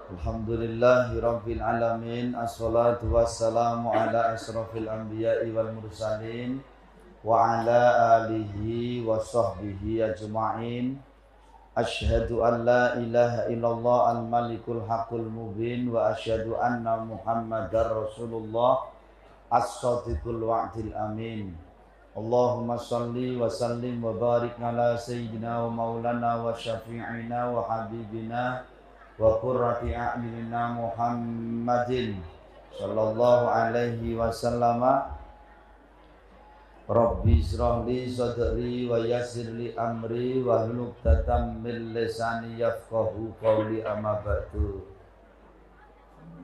Alhamdulillahi Rabbil Alamin. Assalatu wassalamu ala asrafil anbiya'i wal mursalin wa ala alihi wa sahbihi ajma'in. Ashhadu an la ilaha illallah al-malikul haqqul mubin wa ashhadu anna muhammadar rasulullah as-sadiqul wa'dil amin. Allahumma salli wa sallim wa barik ala sayyidina wa maulana wa syafi'ina wa habibina wa qurrati a'yunina Muhammadin sallallahu alaihi wasallam. Rabbi israh li sadri wa yassir li amri wa hlul 'uqdatam min lisani yafqahu qawli, amma ba'du.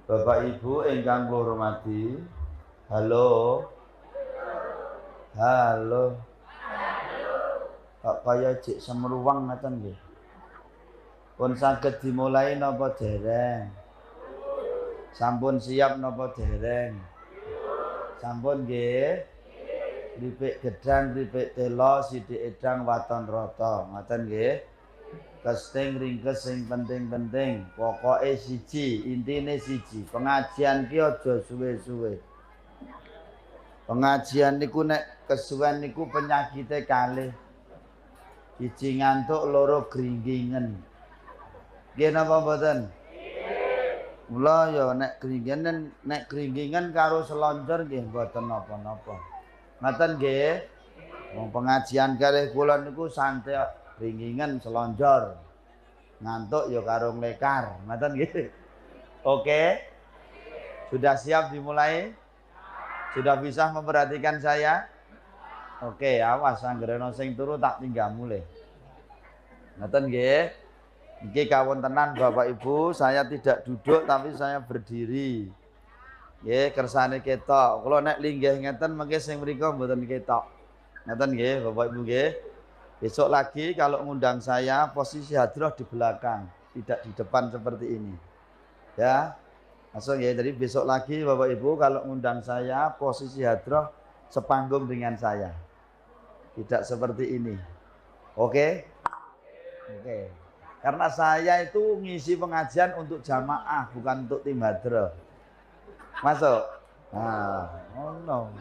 Bapak Ibu ingkang kula hormati, halo. Kok kaya cek semruwang ngoten nggih. Pun saged dimulai napa dereng? Sampun siap napa dereng? Sampun nggih. Kripik gedang, kripik telo, sithik edang, waton rata. Ngoten nggih. Kesting ringkes sing penting-penting. Pokoke siji, intine siji. Pengajian ki aja suwe-suwe. Pengajian niku nek kesuwen niku penyakite kalih. Siji ngantuk, loro gringgingen. Nggih napa mboten? Mula ya nek gringgingan karo selonjor nggih mboten napa-napa. Ngoten nggih. Wong pengajian kalih kula niku santai gringgingan selonjor. Ngantuk ya karo nglekar. Ngoten nggih. Oke. Sudah siap dimulai? Sudah bisa memperhatikan saya? Oke, awas anggere ana sing turu tak tinggal mulai. Ngoten nggih. Nggih kawontenan Bapak Ibu, saya tidak duduk tapi saya berdiri. Nggih, kersane ketok. Kula nek linggih ngeten mengke sing mriku mboten ketok. Ngoten nggih Bapak Ibu nggih. Besok lagi kalau ngundang saya posisi hadroh di belakang, tidak di depan seperti ini. Ya. Langsung ya, jadi besok lagi Bapak Ibu kalau ngundang saya posisi hadroh sepanggung dengan saya. Tidak seperti ini. Oke? Oke. Karena saya itu ngisi pengajian untuk jamaah, bukan untuk tim hadroh. Masuk? Nah, oh no.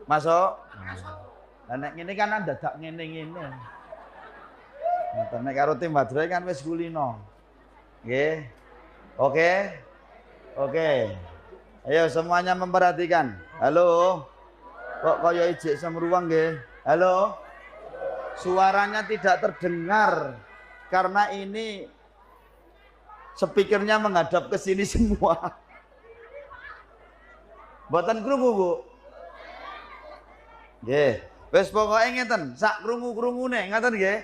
Masuk? Nah, nek ngene kan dadak ngene-ngene. Nek karo tim hadroh kan wis kulino. Nggih. Oke? Oke. Ayo semuanya memperhatikan. Halo. Kok kaya ijik semruwang nggih? Halo. Suaranya tidak terdengar. Karena ini speakernya menghadap ke sini semua. Mboten krungu, Bu? Nggih. Wis pokoke ngeten, sak krungu-krungune, ngoten nggih?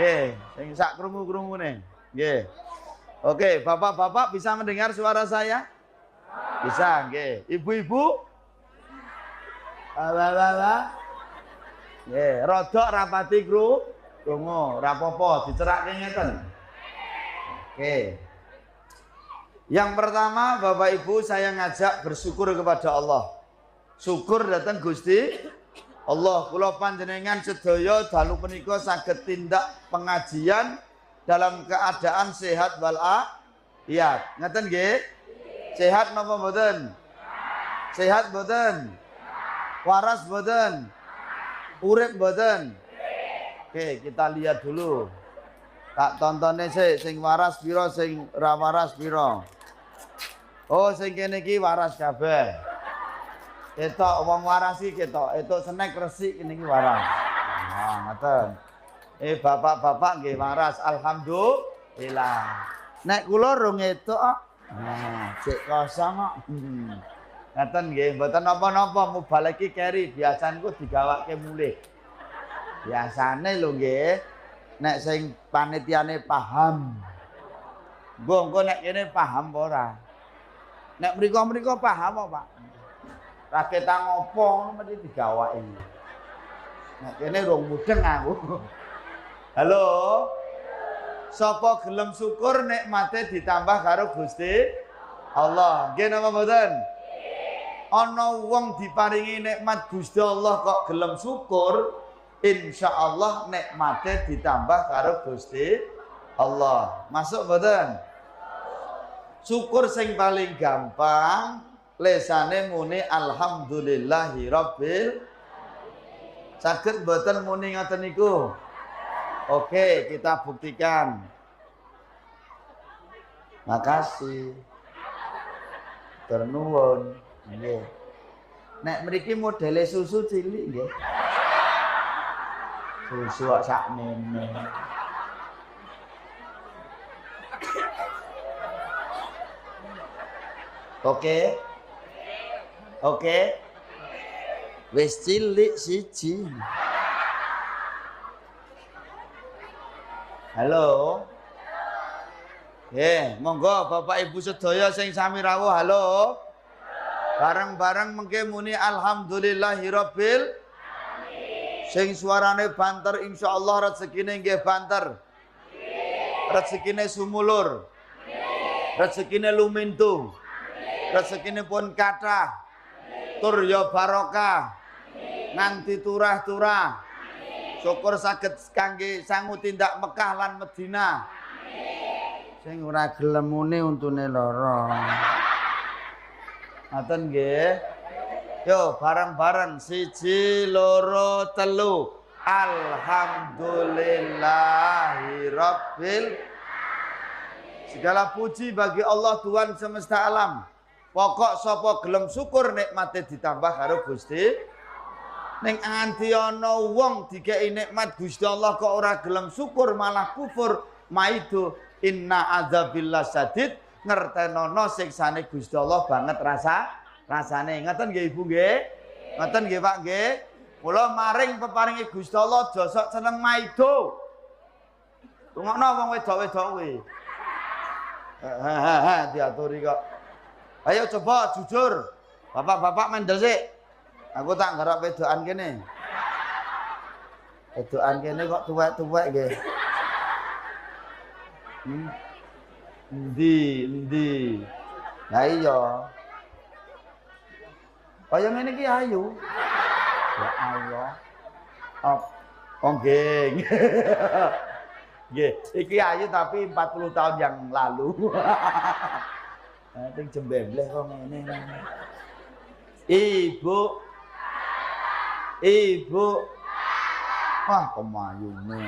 Nggih, sing sak krungu-krungune. Nggih. Oke, Bapak-bapak bisa mendengar suara saya? Bisa, nggih. Ibu-ibu? Nggih, rodok rapati krungu, rapopo, dicerake ngeten. Oke. Yang pertama, Bapak Ibu, saya ngajak bersyukur kepada Allah. Syukur datang Gusti Allah. Kula panjenengan sedaya dalu punika saged tindak pengajian dalam keadaan sehat walafiat. Ngeten nggih? Sehat napa mboten? Sehat mboten? Waras mboten? Urip mboten? Oke, kita lihat dulu. Tak tontonnya sing waras piro, sing ra waras piro. Oh, sing kene iki waras kabeh. Ketok wong waras iki ketok, etuk snack resik kene iki waras. Nah, ngoten. Bapak-bapak nggih waras, alhamdulillah. Nek kula rung etuk kok. Nah, cek kosong kok. Ngoten nggih, mboten napa-napa, mubal iki keri, biasanku digawake mulih. Biasane lho nggih, nek sing panitiane paham. Engko nek kene paham apa ora? Nek mriko-mriko paham apa, Pak? Ra ketang ngopo mesti digawaki. Nek kene rung mudeng aku. Halo. Sapa gelem syukur nikmate ditambah karo Gusti Allah. Nggih napa mboten? Nggih. Ana wong diparingi nikmat Gusti Allah kok gelem syukur, insyaallah nikmate ditambah karo Gusti Allah. Masuk mboten? syukur sing paling gampang lesane muni alhamdulillahirabbil. Saged mboten muni ngoten niku? Oke, kita buktikan. Makasih. Ternuwun. Nggih. Nek mriki modele susu cilik nggih. Susu kok sakmene. Oke. Oke. Wis cilik siji. Halo. Monggo Bapak Ibu sedaya sing sami rawuh halo. Bareng-bareng mengke muni alhamdulillahirabbil alamin. Sing suarane banter insyaallah rezekine nggih banter. Rezekine sumulur. Rezekine lumintu. Rezekine pun kathah. Tur ya barokah. Nganti turah-turah. Syukur saged kangge sangu tindak Mekah lan Madinah. Sing ora gelem muni untune lara. Ngoten nggih. Yo bareng-bareng 1 2 3 Alhamdulillahirabbil. Segala puji bagi Allah Tuhan semesta alam. Pokok sapa gelem syukur nikmate ditambah karo Gusti. Ning anti ana wong dikeki nikmat Gusti Allah kok ora gelem syukur malah kufur, maido inna adzabillah sadid, ngertenono siksane Gusti Allah banget rasane. Ngoten nggih Ibu nggih? Ngoten nggih Pak nggih? Mula maring peparinge Gusti Allah aja sok seneng maido. Rungokno wong wedok-wedok kuwi. Diaturi kok. Ayo coba jujur. Bapak-bapak mendel sik. Aku tak ngarep wedokan kene. Wedokan kene kok tuwek-tuwek nggih. Endi. Lah iya. Kaya ngene iki ayu. Ya Allah. Oh nggih. Nggih, iki ayu tapi 40 tahun yang lalu. Ning jembleh kok ngene. Ibu. Wah, kemayune.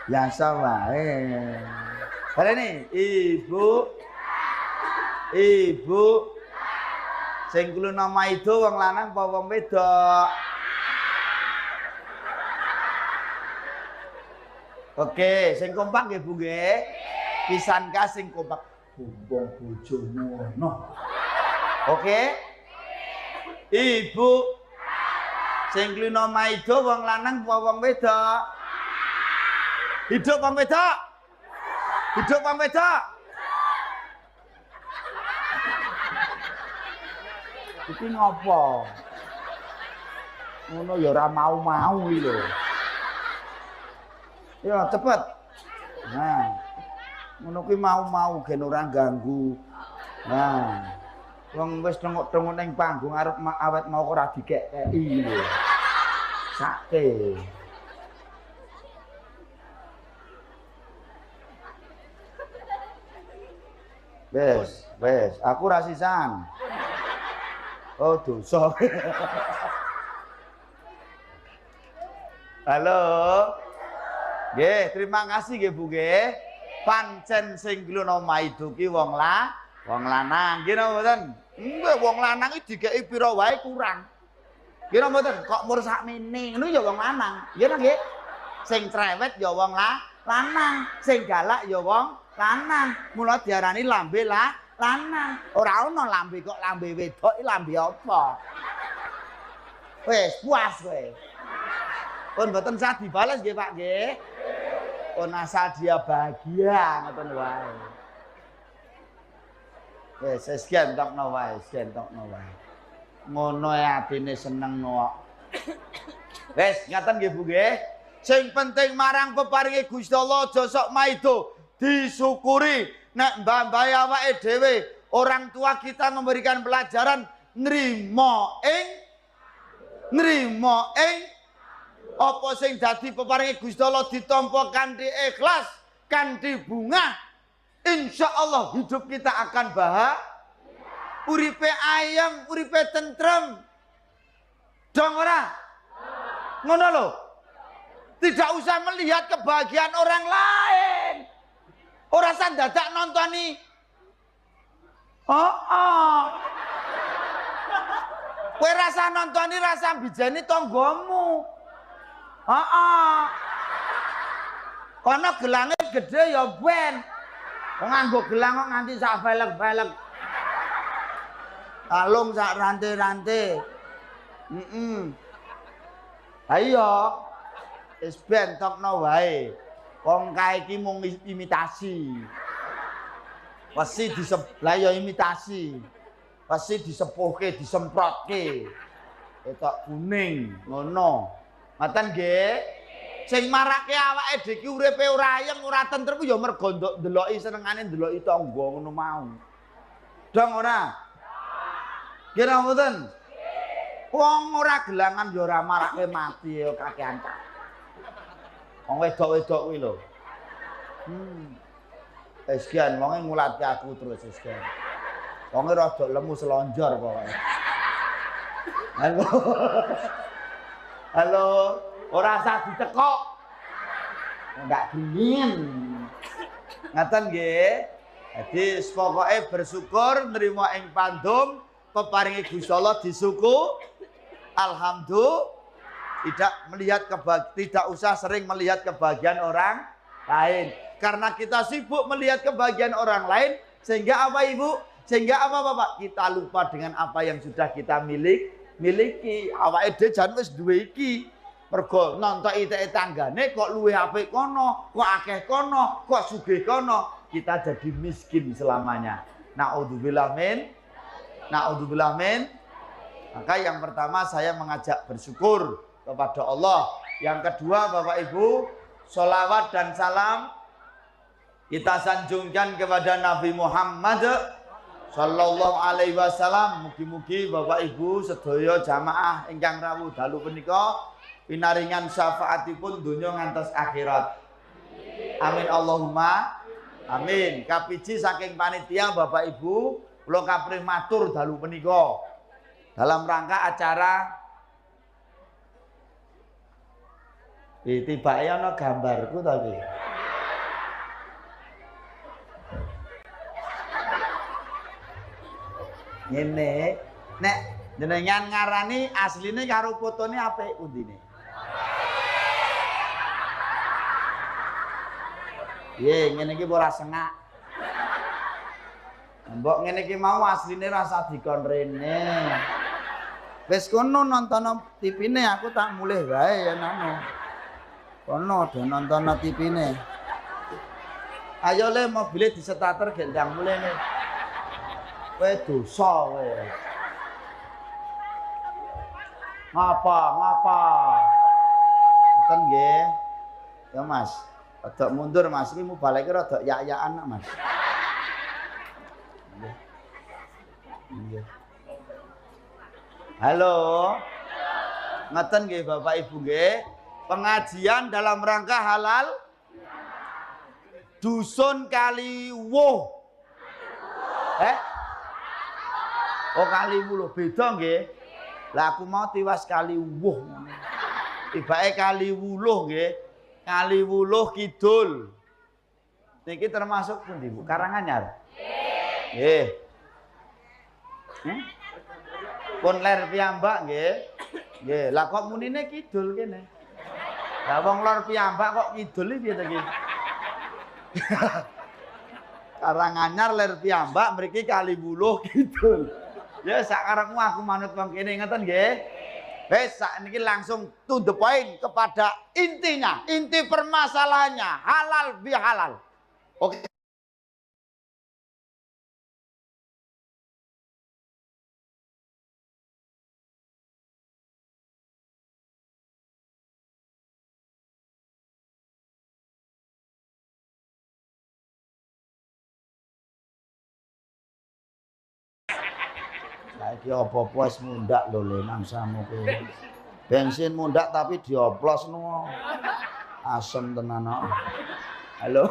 Biasa wae. Barene Ibu. Sing kulo nama itu wong lanang apa wong wedok? Oke, sing kompak nggih Bu nggih. Pisan ka sing kompak bumbung bojomu ono. Oke? Ibu. Sing kulo nama itu wong lanang apa wong wedok? Hidup wong wedok. Hidup wong wedok. Iki ngopo? Ngono ya ora mau-mau iki lho. Ya cepet. Nah. Ngono kuwi mau-mau gen ora ganggu. Nah. Wong wis tengok-tengok ning panggung arep awet mau ora dikeki lho. Sake. Wes, aku ra sisan. Oh, dosa. Halo. Nggih, terima kasih nggih Bu nggih. Pancen sing glono maido ki wong lanang. Nggih napa mboten? Nggih, wong lanang iki dikeki pira wae kurang. Nggih napa mboten? Kok mur sakmene. Ngono ya wong lanang. Nggih nggih. Sing cerewet ya wong lanang, sing galak ya wong lanang. Mula diarani lambe lanang. Ora ono lambe kok lambe wedok iki lambe apa? Wes puas kowe. Pun mboten sah dibales nggih Pak nggih. Pun asal dia bahagia ngoten wae. Wes sekian tokno wae. Ngono atine seneng kok. Wes ngaten nggih Bu nggih. Sing penting marang peparinge Gusti Allah aja sok maido, disyukuri. Nek mbah-mbah awake dhewe, orang tua kita memberikan pelajaran nrimo ing apa sing dadi peparinge Gusti Allah ditampa kanthi ikhlas, kanthi bungah insya Allah hidup kita akan bahagia. Uripe ayam, uripe tentrem. Dong ora? Ngono lho. Tidak usah melihat kebahagiaan orang lain. Ora usah dadak nontoni. Kowe rasa nontoni rasa bijeni tanggamu. Kono gelange gede ya ben. Nganggo gelang kok nganti sak velek-velek. Kalung sak rantai-rantai. Ayo. Wis ben tokno wae. Wong kae iki mung imitasi. Pasti disebelah ya imitasi. Pasti disepuhke, disemprotke. Ketok kuning ngono. Ngoten nggih. Sing marake awake dhewe iki uripe ora ayem, ora tentrem ya mergo ndeloki senengane ndeloki tangga ngono mau. Dong ora? Kira mboten? Wong ora gelangan ya ora marake mati ya kakean. Wong wedok-wedok kuwi lho. Sekian wonge ngulatke aku terus sekian. Wonge rada lemu selonjor pokoke. Halo. Halo, ora usah ditekok. Enggak dingin. Ngaten nggih. Jadi pokoke bersyukur nerima ing pandum peparingi Gusti Allah disuku. Alhamdulillah. Tidak usah sering melihat kebahagiaan orang lain. Karena kita sibuk melihat kebahagiaan orang lain sehingga apa Ibu? Sehingga apa Bapak? Kita lupa dengan apa yang sudah kita miliki. Awake dhewe jan wis duwe iki. Mergo nontoki tanggane kok luwih apik kono, kok akeh kono, kok sugih kono. Kita jadi miskin selamanya. Naudzubillah min. Maka yang pertama saya mengajak bersyukur kepada Allah. Yang kedua Bapak Ibu, sholawat dan salam kita sanjungkan kepada Nabi Muhammad sallallahu alaihi wasallam. Mugi-mugi Bapak Ibu sedaya jamaah ingkang rawuh dalu punika pinaringan syafaatipun donya ngantos akhirat. Amin Allahumma amin. Kapiji saking panitia Bapak Ibu kula kaprih matur dalu punika dalam rangka acara tibake ana gambarku to iki. Ngene, nek jenengan ngarani asline karo fotone apik pundine? Ye, ngene iki ora sengak. Mbok ngene iki mau asline rasa dikon rene. Wis kono nonton TV-ne aku tak mulih wae ya nano. Kono do nonton TV-ne. Ayo le mobile disetater gek ndang mulih ne. Kowe dosa kowe. Ngapa? Ngoten nggih. Ya Mas, rada mundur Mas, iki mubaleke rada yak-yakan Mas. Nggih. Halo. Ngoten nggih Bapak Ibu nggih. Pengajian dalam rangka halal dusun Kaliwuh. Oh Kaliwuh beda nggih. Lah aku mau tiwas Kaliwuh ngono. Tibake Kaliwuluh nggih. Kaliwuluh Kidul. Niki termasuk pundi Bu? Karanganyar. Nggih. Pun ler piyambak nggih. Nggih, lah kok munine kidul kene. Lah wong lor piyambak kok kidul iki piye to iki? Karanganyar ler piyambak mriki Kaliwuluh Kidul. Ya sakarepmu aku manut wong kene ngeten nggih. Wis sakniki langsung to the point kepada intinya, inti permasalahannya halal bihalal. Oke. Saiki apa-apa wis mundak lho le mangsamu kuwi. Bensin mundak tapi dioplosno. Asem tenan kok. Halo.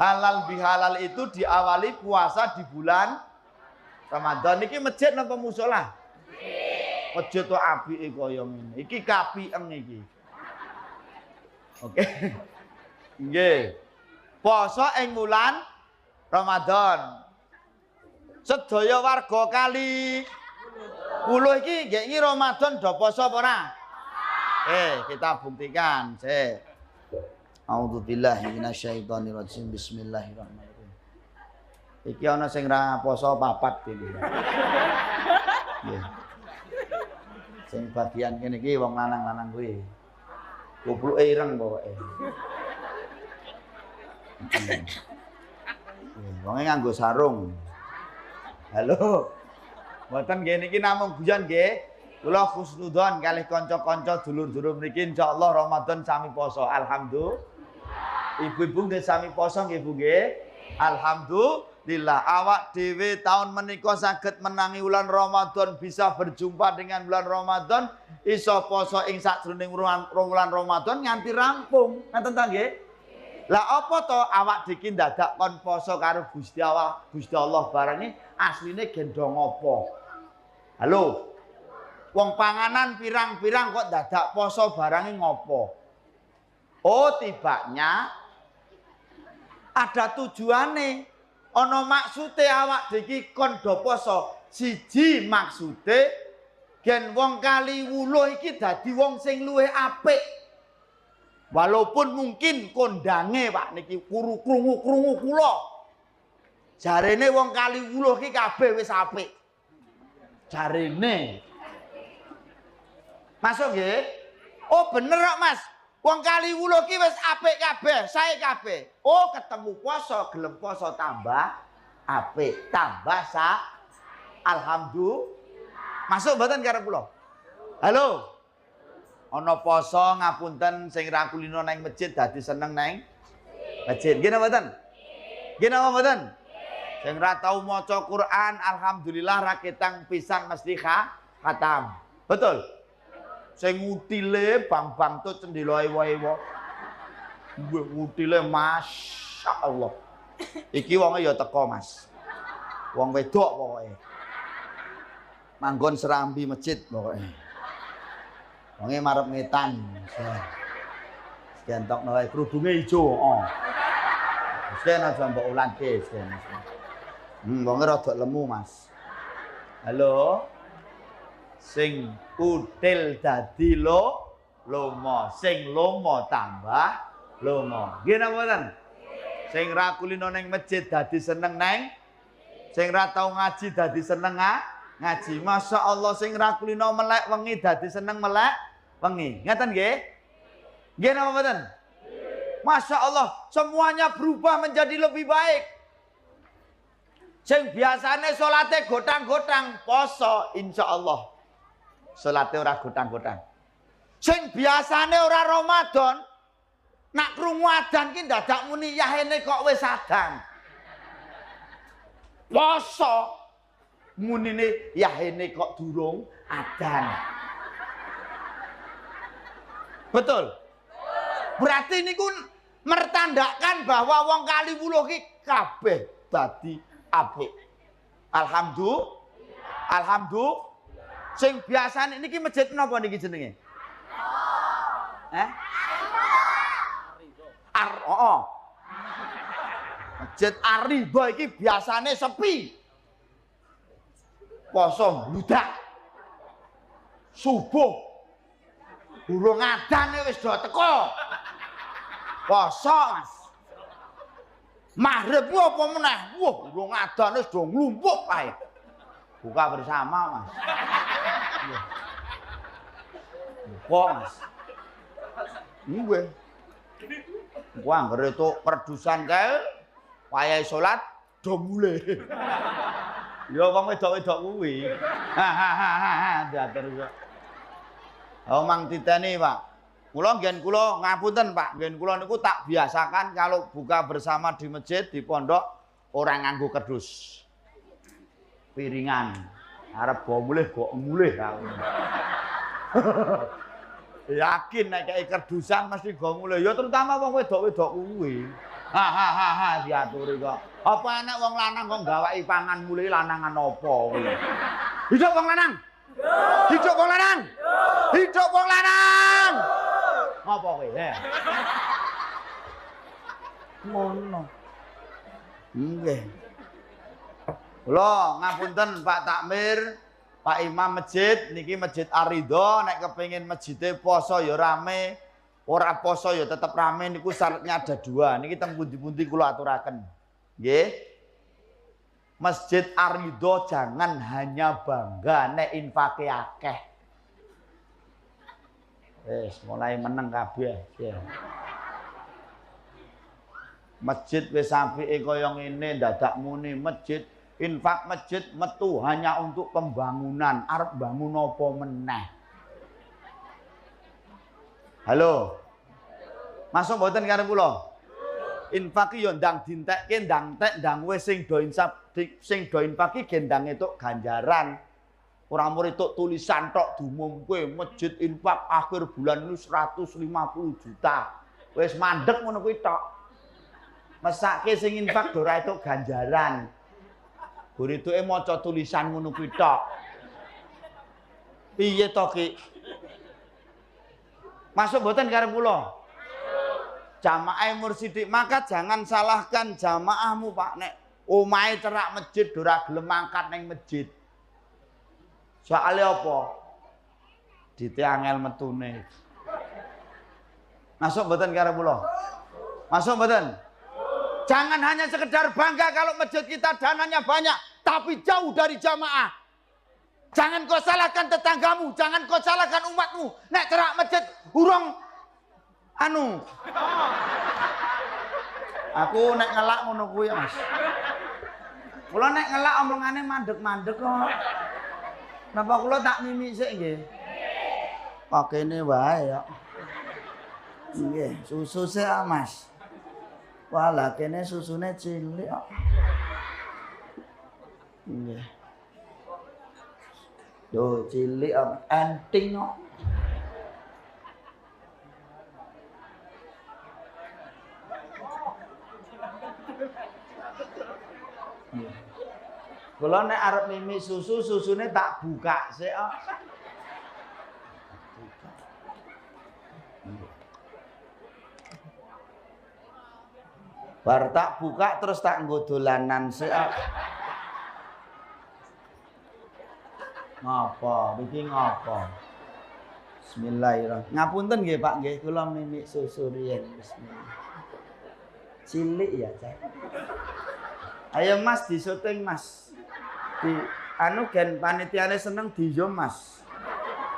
Halal bihalal itu diawali puasa di bulan Ramadan. Niki masjid napa musala? Masjid to apike kaya ngene. Iki kapieng iki. Oke. Nggih. Poso ing bulan Ramadan. Sedaya warga kali 10 iki nggih iki Ramadan do poso apa ora? Kita buktikan. A'udzubillahi minasyaitonirrajim. Bismillahirrahmanirrahim. Iki ana sing ra poso 4 iki. Nggih. Sing bagian kene iki wong lanang-lanang kuwi. Gobloke ireng pokoke. Wonge nganggo sarung. Halo. Mboten nggih niki namung guyon nggih. Kula husnudzon kalih kanca-kanca dulur-dulur mriki insyaallah Ramadan sami poso. Alhamdulillah. Ibu-ibu nggih sami poso nggih Bu nggih. Alhamdulillah. Awak dhewe taun menika saged menangi wulan Ramadan, bisa berjumpa dengan bulan Ramadan, iso poso ing sakjroning wulan Ramadan nganti rampung. Ngaten ta nggih? Lah apa to awak diki dadak kon poso karo Gusti Allah barang iki asline gendong apa? Halo. Wong panganan pirang-pirang kok dadak poso barang ngopo? Oh, tibanya ada tujuane. Ana maksude awak diki kon do poso. Siji maksude gen wong kali 10 iki dadi wong sing luwih apik. Walaupun mungkin kondange Pak niki krungu-krungu kula. Jarene wong kali 10 iki kabeh wis apik. Jarene. Masuk nggih? Oh bener kok Mas. Wong kali 10 iki wis apik kabeh, sae kabeh. Oh ketemu poso, gelem poso tambah apik, tambah alhamdulillah. Masuk mboten karo kula? Halo. Ana poso ngapunten sing ra kulino nang masjid dadi seneng nang masjid. Nggih napa mboten? Nggih napa mboten? Sing ra tau maca Quran alhamdulillah ra ketang pisan mesti khatam. Betul? Sing ngutile bang-bang tu cendela ewa-ewa. Mbah ngutile masyaallah. Iki wonge ya teko Mas. Wong wedok pokoke. Manggon serambi masjid pokoke. Wonge marep ngetan. Diantokno wae kerudunge ijo, heeh. Sen aja mbok ulangke, sen. Wonge rada lemu, Mas. Halo. Sing util dadi lomo, sing lomo tambah lomo. Nggih napa mboten? Sing ra kulino ning masjid dadi seneng neng, sing ra tau ngaji dadi seneng ngaji. Masya Allah sing ra kulino melek wengi dadi seneng melek wengi. Ngeten nggih? Nggih napa mboten? Masya Allah semuanya berubah menjadi lebih baik. Sing biasane salate gotang-gotang poso insyaallah. Salate ora gotang-gotang. Sing biasane ora Ramadan, nak krungu adzan ki dadak muni yahene kok wis adhan. Poso munine yahene kok durung adzan. Betul? Berarti niku mertandakan bahwa wong kali 10 ki kabeh dadi apik. Alhamdulillah. Sing biasane niki masjid napa niki jenenge? Masjid Ar-Ridha iki biasane sepi. Poso bludak. Subuh. Durung adzane wis do teko. Poso, Mas. Maghrib ku apa meneh? Wah, durung adzane wis do nglumpuk kae. Buka bersama, Mas. Buka, Mas. Nggih. Gua anggere tok perdusan kae, wayahe salat do mulih. Ya wong wedok-wedok kuwi. Diatur kok. Mang titeni, Pak. Kula ngen kula ngapunten, Pak. Ngen kula niku tak biasakan kalau buka bersama di masjid di pondok orang nganggo kerdus. Piringan. Arep go mulih aku. Yakin nek kayak kerdusan mesti go mulai. Ya terutama wong wedok-wedok kuwi. Ha diaturi kok. Apa enek wong lanang kok gawaki pangan mulai lanangan apa kuwi. Hidup wong lanang. Hidup wong lanang. Hidup wong lanang. Apa kuwi? Ngono. Nggih. Kula ngapunten Pak Takmir, Pak Imam masjid niki Masjid Ar-Ridho nek kepengin masjide poso ya rame, ora poso ya tetep rame niku syaratnya ada dua. Niki teng pundi-pundi kula aturaken. Nggih. Masjid Ar-Ridho jangan hanya bangga nek infake akeh. Wis mulai meneng kabeh. Masjid wis apike kaya ngene dadak muni masjid infak masjid metu hanya untuk pembangunan. Arep bangun apa meneh? Halo. Masuk mboten karo kula? Infak yo ndang dintekke, ndang tek, ndang wis sing do infak gendang entuk ganjaran. Ora mung entuk tulisan tok diumumke masjid infak akhir bulan ini 150 juta. Wis mandek ngono kuwi tok. Mesake sing infak ora entuk ganjaran. Burituke maca tulisan ngono kuwi tok. Piye to Ki? Masuk mboten karo kula? Jamaah mursidik, maka jangan salahkan jamaahmu Pak nek omahe cerak masjid ora gelem mangkat ning masjid. Soale apa? Dite angel metune. Masuk mboten karo kula? Masuk mboten? Jangan hanya sekedar bangga kalau masjid kita dananya banyak, tapi jauh dari jamaah. Jangan kau salahkan tetanggamu, jangan kau salahkan umatmu. Nek cerak masjid urung anu. Aku nek ngelak ngono kuwi, Mas. Kula nek ngelak omongane mandek-mandek kok. Napa kula tak mimik sik nggih? Kok kene wae ya. Nggih, susu sik, Mas. Walah kene susune cilik kok. Nggih. Yo cilik enting kok. Kula nek arep mimi susu, susune tak buka sik kok. Bar tak buka terus tak nggo dolanan sik. Ngapa? Iki ngapa? Bismillahirrahmanirrahim. Ngapunten nggih Pak nggih, kula mimik susu riyen. Bismillah. Cilik ya, Cak. Ayo Mas di syuting Mas. Di anu gen panitiane seneng diyom Mas.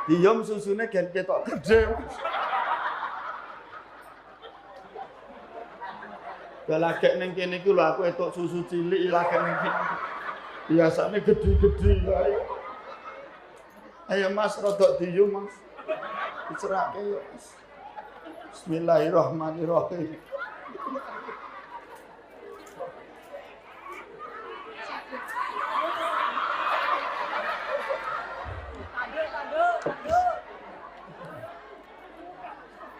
Diyom susune gen ketok gede. Ya lagi ning kene iki lho aku entuk susu cilik lagi ning kene. Biasane gede-gede kae. Ayo Mas rodok diyum Mas. Dicerake yo Mas. Bismillahirrahmanirrahim.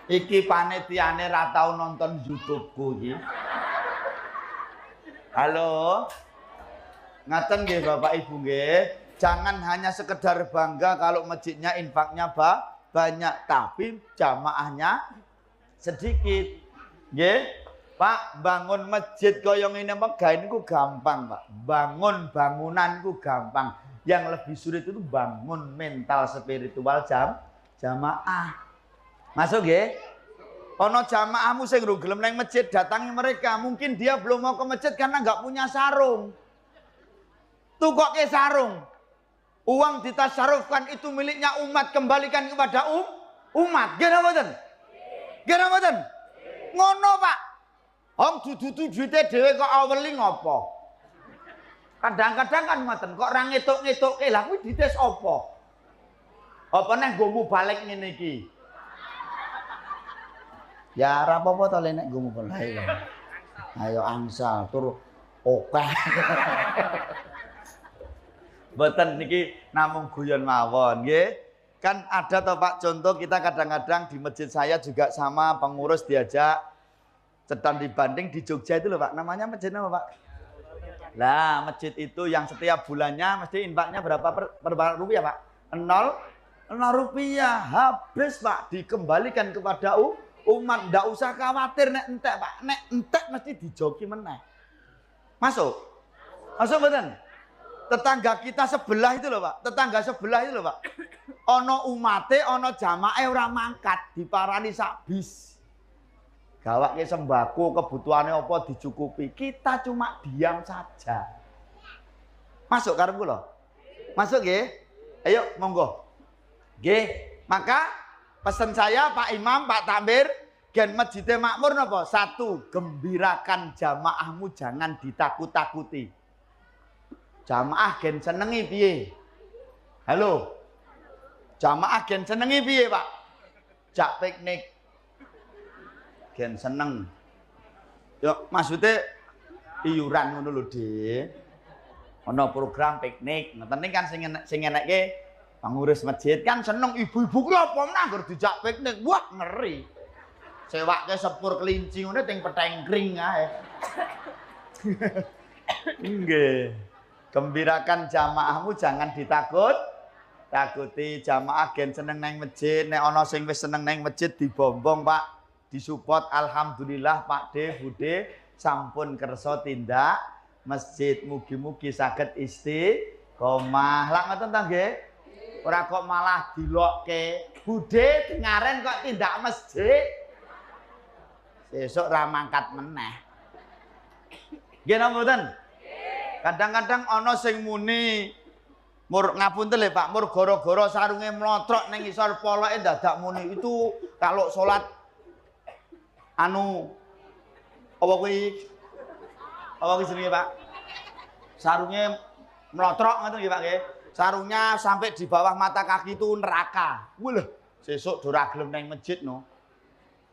Iki panitiane ra tau nonton YouTube-ku iki. Halo. Ngaten nggih Bapak Ibu nggih. Jangan hanya sekedar bangga kalau masjidnya infaknya banyak, tapi jamaahnya sedikit. Nggih. Pak, bangun masjid kaya ngene megah niku gampang, Pak. Bangun bangunan niku gampang. Yang lebih sulit itu bangun mental spiritual jamaah. Masuk nggih? Ono jamaahmu sing ora gelem nang masjid, datangi mereka. Mungkin dia belum mau ke masjid karena nggak punya sarung. Tukoke sarung. Uang ditasarufkan itu miliknya umat, kembalikan kepada umat. Nggih mboten? Nggih mboten? Ngono, Pak. Om dudu duwite dhewe kok aweli ngopo? Kadang-kadang kan ngoten, kok ora ngetuk-ngetukke. Lah kuwi dites apa? Apa neh nggomu balik ngene iki? Ya ora apa-apa to nek nggomu balik. Ayo angsal tur akeh. Mboten niki namung guyon mawon nggih. Kan ada toh Pak, contoh kita kadang-kadang di masjid saya juga sama pengurus diajak sedang dibanding di Jogja itu loh Pak. Namanya masjid apa Pak? Lah, masjid itu yang setiap bulannya mesti infaknya berapa per rupiah Pak? 0 rupiah. Habis Pak, dikembalikan kepada umat. Ndak usah khawatir nek entek Pak. Nek entek mesti dijoki meneh. Masuk? Masuk betul? Tetangga kita sebelah itu loh Pak. Tetangga sebelah itu loh Pak. Ono umate, ono jamaah ora mangkat, diparani sak bis. Gawake sembako, kebutuhannya apa dicukupi. Kita cuma diam saja. Masuk karep kula? Masuk nggih? Ayo monggo. Nggih, maka pesan saya Pak Imam, Pak Takmir, gen masjidnya makmur napa? 1, gembirakan jamaahmu jangan ditakut-takuti. Jamaah gen senengi piye? Halo. Jamaah gen senengi piye, Pak? Jak piknik. Gen seneng. Yo maksudnya iuran ngono lho, Dik. Ana program piknik. Ngoten kan sing enekke pengurus masjid kan seneng ibu-ibu ku apa menah ngger dijak piknik. Wah, ngeri. Sewake sepur kelinci ngene teng petengkring ae. Nggih. Gembirakan jamaahmu jangan takuti. Jamaah gen seneng nang masjid. Nek ana sing wis seneng nang masjid dibombong, Pak. Disupport alhamdulillah Pak D, Bude sampun kersa tindak masjid. Mugi-mugi saged istiqomah. Lah ngoten ta nggih? Ora kok malah dilokke. Bude ngaren kok tindak masjid. Sesuk ra mangkat meneh. Nggih napa mboten? Kadang-kadang ana sing muni mur ngapunten lho Pak, mur gara-gara sarunge mlotrok ning isor poloke dadak muni. Itu kalau salat anu apa kuwi jenenge Pak? Sarungnya mlotrok ngoten nggih Pak nggih. Sarungnya sampai di bawah mata kaki itu neraka. Wah, sesuk ora gelem nang masjid no.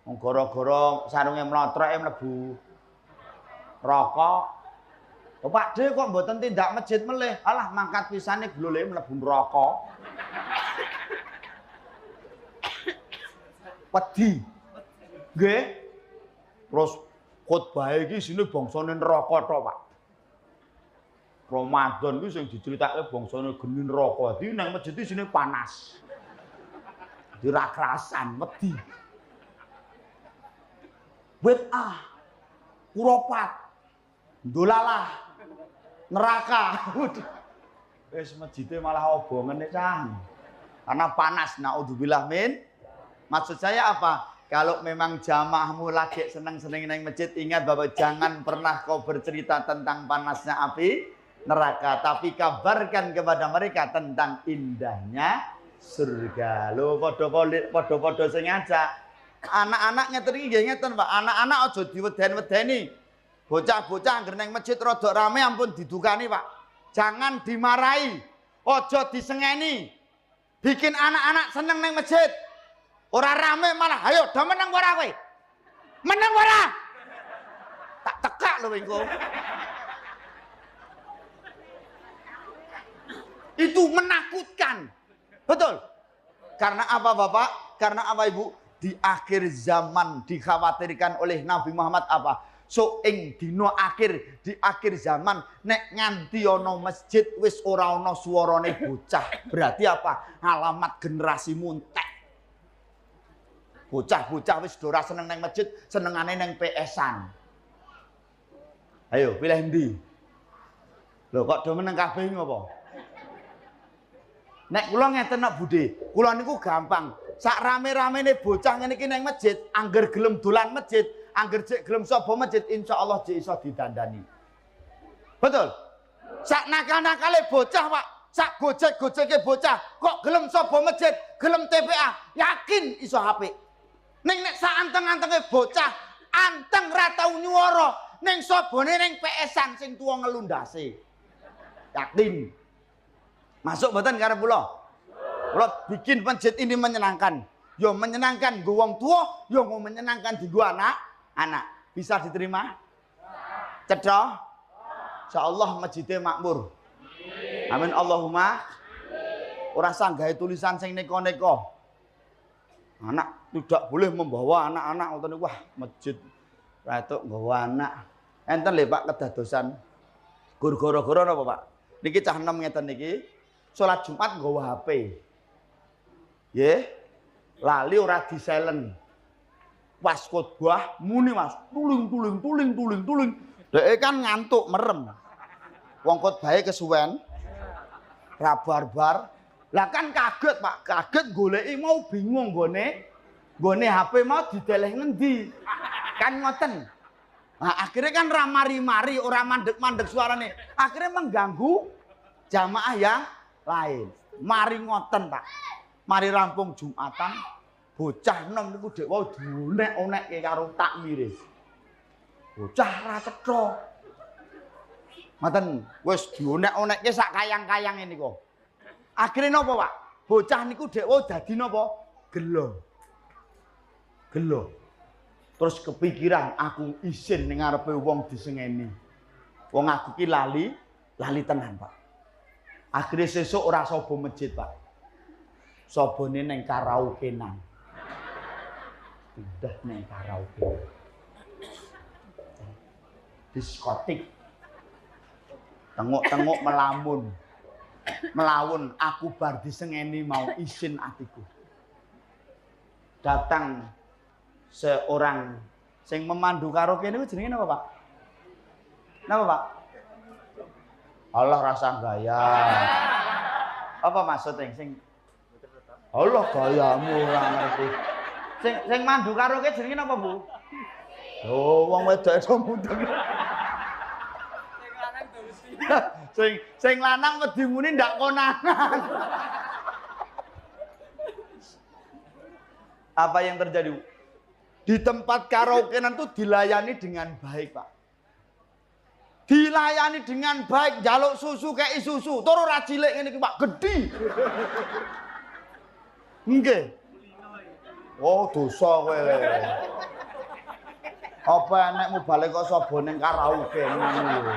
Wong gara-gara sarungnya mlotroke mlebu rokok. Oh, Pak D kok mboten tindak masjid melih? Alah mangkat pisane glole mlebu neraka. Wedi. Nggih. Terus khotbah iki isine bangsane neraka tok, Pak. Ramadan kuwi sing diceritake bangsane geni neraka. Di nang masjid isine panas. Dirakrasan, wedi. Bid'ah. Kuropat. Ndolalah. Neraka. Wis masjide malah obongen nek Cang. Karena panas, naudzubillah min. Maksud saya apa? Kalau memang jamaahmu lagi senang-senang naik masjid, ingat bahwa jangan pernah kau bercerita tentang panasnya api neraka, tapi kabarkan kepada mereka tentang indahnya surga. Lho podo-podo sing ngajak. Anak-anaknya tadi ngeten Pak, anak-anak aja diweden-wedeni. Bocah-bocah anggere nang masjid rada rame ampun didukani, Pak. Jangan dimarahi, aja disengeni. Bikin anak-anak seneng nang masjid. Ora rame malah, ayo, dah menang ora kowe? Menang ora? Tak tekak lho engko. Itu menakutkan. Betul? Karena apa Bapak? Karena apa Ibu? Di akhir zaman dikhawatirkan oleh Nabi Muhammad apa? So ing dina akhir, di akhir zaman nek nganti ana masjid wis ora ana suarane bocah. Berarti apa? Alamat generasi muntek. Bocah-bocah wis ora seneng nang masjid, senengane nang PS-an. Ayo pilih ndi? Lho kok do meneng kabeh ngopo? Nek kula ngeten nek Bude, kula niku gampang. Sak rame-ramene bocah ngene iki nang masjid, angger gelem dolan masjid, angger jek gelem sapa masjid, insyaallah jek iso didandani. Betul? Sak nakal-nakale bocah, Pak. Sak gojek-gojeke bocah, kok gelem sapa masjid, gelem TPA, yakin iso HP. Ning nek sak anteng-antenge bocah, anteng ra tau nyuwara, ning sabone ning PS-an sing tuwa ngelundase. Yakin. Masuk mboten karep kula? Kula bikin masjid ini menyenangkan. Yo menyenangkan nggo wong tua, yo menyenangkan dienggo anak-anak. Bisa diterima? Cedhak? Insyaallah masjidnya makmur. Amin Allahumma. Ora sanggahe tulisan sing neko-neko. Anak tidak boleh membawa anak-anak ngoten niku. Wah, masjid ra etuk nggawa anak. Enten lho Pak kedadosan. Gara-gara napa Pak? Niki cah enom ngeten niki. Salat Jumat nggawa HP. Nggih. Lali ora di silent. Pas khotbah muni Mas, tuling. Deke kan ngantuk merem. Wong khotbahe kesuwen. Ra barbar. Lah kan kaget Pak, kaget goleki mau bingung gone HP mau dideleh ngendi. Kan ngoten. Nah, akhirnya kan ra mari-mari ora mandek-mandek suarane. Akhirnya mengganggu jamaah yang lain. Mari ngoten Pak. Mari rampung Jumatan, bocah enom niku dek wau dionek-onekke karo takmire. Bocah ra cetha. Ngoten, wis dionek-onekke sak kayang-kayang niku. Akhire napa, Pak? Bocah niku dek wau dadi napa? Gelo. Terus kepikiran aku isin ning ngarepe wong disengeni. Wong aku ki lali tenan, Pak. Akhire sesuk ora sapa masjid, Pak. Sabone ning karaokean. Pindah ning karaoke. Diskotik. Tengok-tengok melawun aku bar disengeni mau isin atiku. Datang seorang sing memandu karaoke niku jenenge napa, Pak? Napa, Pak? Allah rasa gaya. Apa maksudnya sing Allah gayamu ora ngerti. Sing mandu karaoke jenenge napa, Bu? Oh, wong wedok iso mundeng. Sing lanang wedi muni ndak konangan. Apa yang terjadi? Di tempat karaokean itu dilayani dengan baik, Pak. Dilayani dengan baik, njaluk susu kei susu. Tur ora cilik ngene iki, Pak, gedhi. Nggih. Oh, dosa kowe. Apa enekmu balik kok sobo ning karaoke ngono.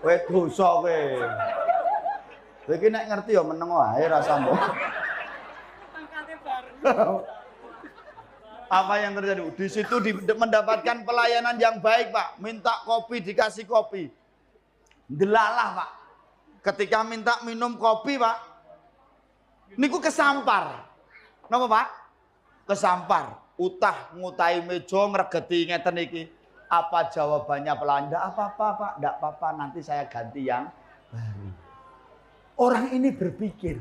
Kowe dosa kowe. Kowe iki nek ngerti ya meneng wae rasamu. Apa yang terjadi? Di situ mendapatkan pelayanan yang baik, Pak. Minta kopi dikasih kopi. Delalah, Pak. Ketika minta minum kopi, Pak, niku kesampar. Napa, Pak? Kesampar. Utah ngutai meja ngregeti ngeten iki. Apa jawabannya pelayan? Ndak apa-apa, Pak. Ndak apa-apa, nanti saya ganti yang baru. Orang ini berpikir,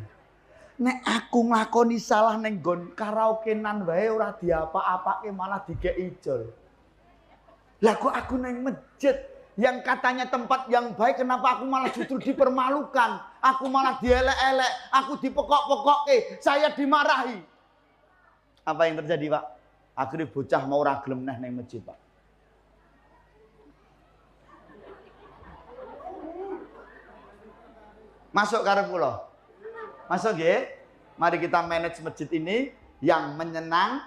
nek aku nglakoni salah ning nggon karaokean wae ora diapa-apake malah dikeki ijol. Lah kok aku ning masjid yang katanya tempat yang baik kenapa aku malah justru dipermalukan? Aku malah dielek-elek, aku dipekok-pekokke, saya dimarahi. Apa yang terjadi, Pak? Akhirnya bocah mau ora gelem neh ning masjid, Pak. Masuk karo kula. Masuk nggih. Mari kita manage masjid ini yang menyenangkan.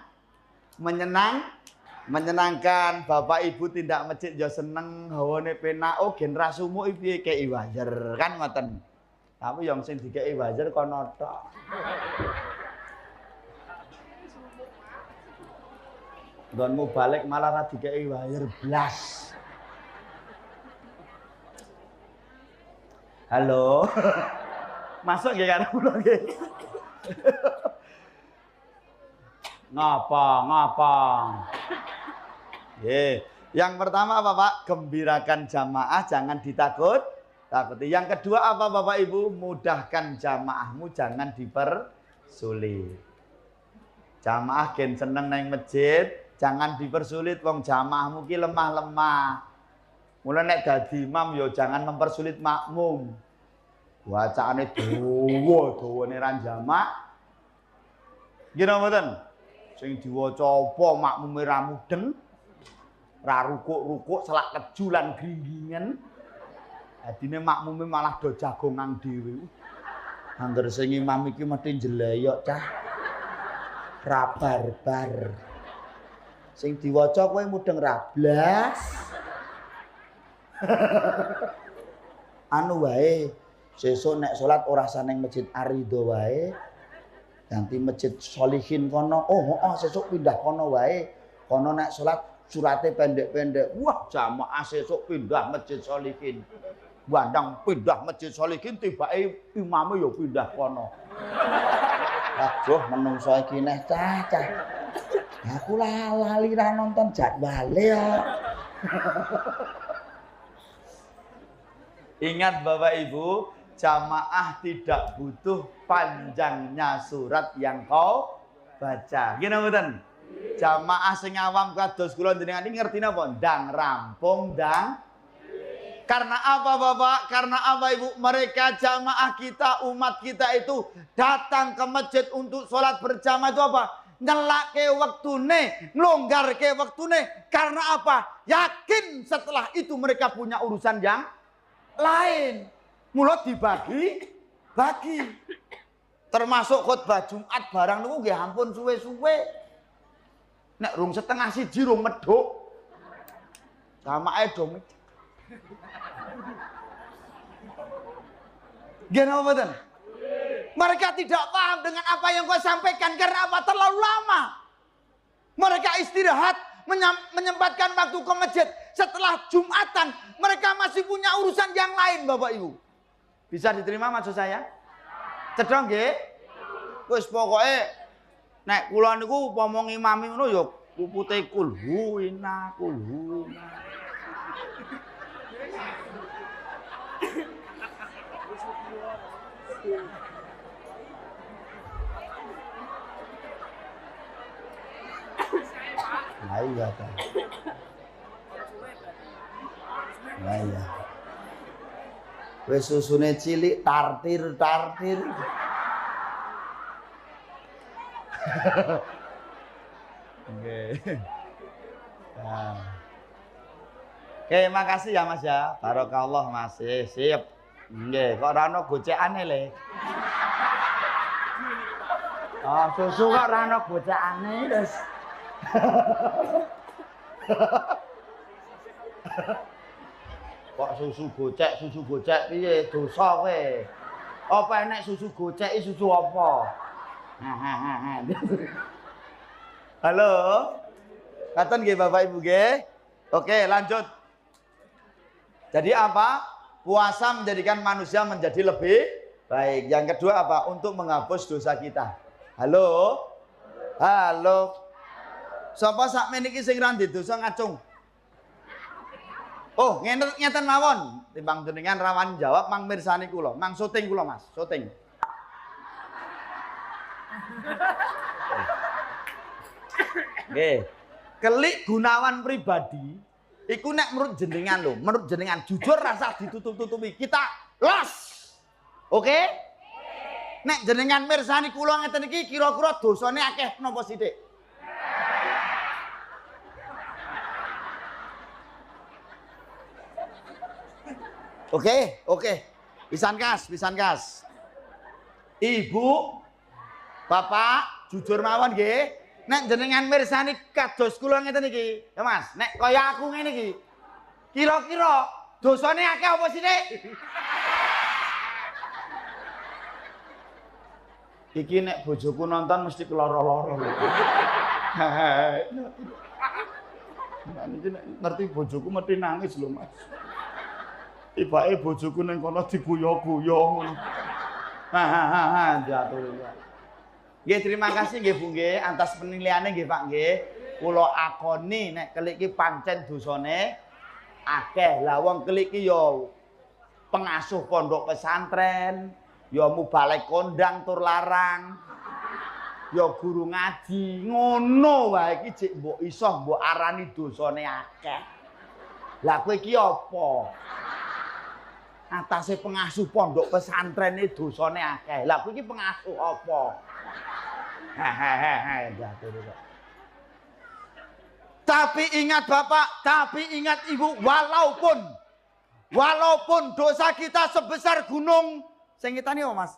Bapak Ibu tindak masjid ya seneng, hawane penak. Oh, generasimu piye kei wajar kan ngoten. Tapi yang sing dikei wajar kono tok. Nggonmu balik malah ra dikei wajar blas. Halo. Masuk nggih karo kula nggih. Ngapa? Yang pertama apa, Pak? Gembirakan jamaah, jangan takuti. Yang kedua apa, Bapak Ibu? Mudahkan jamaahmu, jangan dipersulit. Jamaah gen seneng nang masjid, jangan dipersulit wong jamaahmu ki lemah-lemah. Mulai nek dadi imam yo jangan mempersulit makmum. Bacaane dawa-dawane ra jamak. Nggih mboten? Sing diwaca apa makmume ra mudeng, ra rukuk-rukuk, selak keju lan gringgingen. Adine makmume malah do jagongan dhewe. Angger sing imam iki mesti jeleyok cah. Ra barbar. Sing diwaca kowe mudeng ra blas. Anu wae Sesuk nek salat ora saneng masjid Arido wae. Ganti masjid Sholihin kono. Oh, sesuk pindah kono wae. Kono nek salat surate pendek-pendek. Wah, jamaah sesuk pindah masjid Sholihin. Bandang pindah masjid Sholihin tibake imame yo pindah kono. Aduh, menungso iki neh cacah. Aku lali ra nonton jadwale ya. Ingat Bapak Ibu, jamaah tidak butuh panjangnya surat yang kau baca. Gini mboten? Jamaah sing awam kados kula jenengan iki ngerti napa? Ndang rampung ndang. Karena apa Bapak? Karena apa Ibu? Mereka jamaah kita, umat kita itu datang ke masjid untuk sholat berjamaah itu apa? Nyelake waktune, nglonggarke waktune. Karena apa? Yakin setelah itu mereka punya urusan yang lain. Mula dibagi. Termasuk khutbah Jumat barang niku nggih ampun suwe-suwe. Nek rung setengah siji rung medhuk. Jamaah do medhuk. Gimana betul? Mereka tidak paham dengan apa yang kau sampaikan karena apa? Terlalu lama. Mereka istirahat, menyempatkan waktu ke masjid. Setelah Jumatan, mereka masih punya urusan yang lain, Bapak Ibu. Bisa diterima maksud saya? Cedhong nggih? Wis pokoke nek kula niku pomong imami ngono ya pupute kulhuina. Nah iya kan. Nah iya. Wis susune cilik tartir. Oke. Nah. Oke, makasih ya Mas ya. Barokallah Mas. Sip. Nggih, kok ora ono gocekane le. Ah, susu kok ora ono gocekane wis. Kok susu gocek piye dosa kowe? Apa enek susu gocek susu apa? Halo. Katen nggih Bapak Ibu nggih? Oke, lanjut. Jadi apa? Puasa menjadikan manusia menjadi lebih baik. Yang kedua apa? Untuk menghapus dosa kita. Halo? Sapa sakmene iki sing ra dosa ngacung? Oh, ngeten mawon. Timbang jenengan rawan jawab mang mirsani kula. Mang syuting kula, Mas. Syuting. Nggih. Kelik Gunawan pribadi iku nek menurut jenengan jujur rasa ditutup-tutupi. Kita los. Oke? Nek jenengan mirsani kula ngeten iki kira-kira dosane akeh napa sithik? Oke. Pisan kas. Ibu, Bapak, jujur mawon nggih. Nek jenengan mirsani kados kula ngeten iki, ya Mas, nek kaya aku ngene iki. Kira-kira dosane akeh apa sithik? Iki nek bojoku nonton mesti keloro-loro lho. Ngerti bojoku mesti nangis lho, Mas. Tibake bojoku ning kono diguyo-guyo ngono. Jatuh. Nggih, terima kasih nggih Bu nggih atas penilaiane nggih Pak nggih. Kula akoni nek kelik iki pancen dosane akeh. Lah wong kelik iki ya pengasuh pondok pesantren, ya mubalek kondang tur larang. Ya guru ngaji, ngono wae iki jek mbok iso mbok arani dosane akeh. Lah kowe iki apa? Atase pengasuh pondok pesantren iki dosane akeh. Lah kowe iki pengasuh apa? Tapi ingat Bapak, tapi ingat Ibu, walaupun dosa kita sebesar gunung, sing ngitani apa Mas?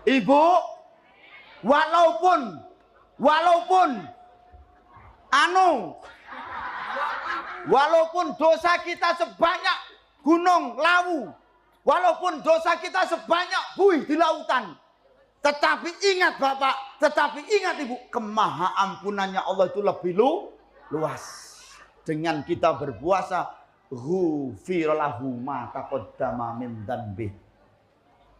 Ibu, walaupun Walaupun dosa kita sebanyak gunung Lawu, walaupun dosa kita sebanyak buih di lautan, tetapi ingat Bapak, tetapi ingat Ibu, kemahaampunannya Allah itu lebih luas. Dengan kita berpuasa, ghufira lahu ma taqaddama min dzanbi.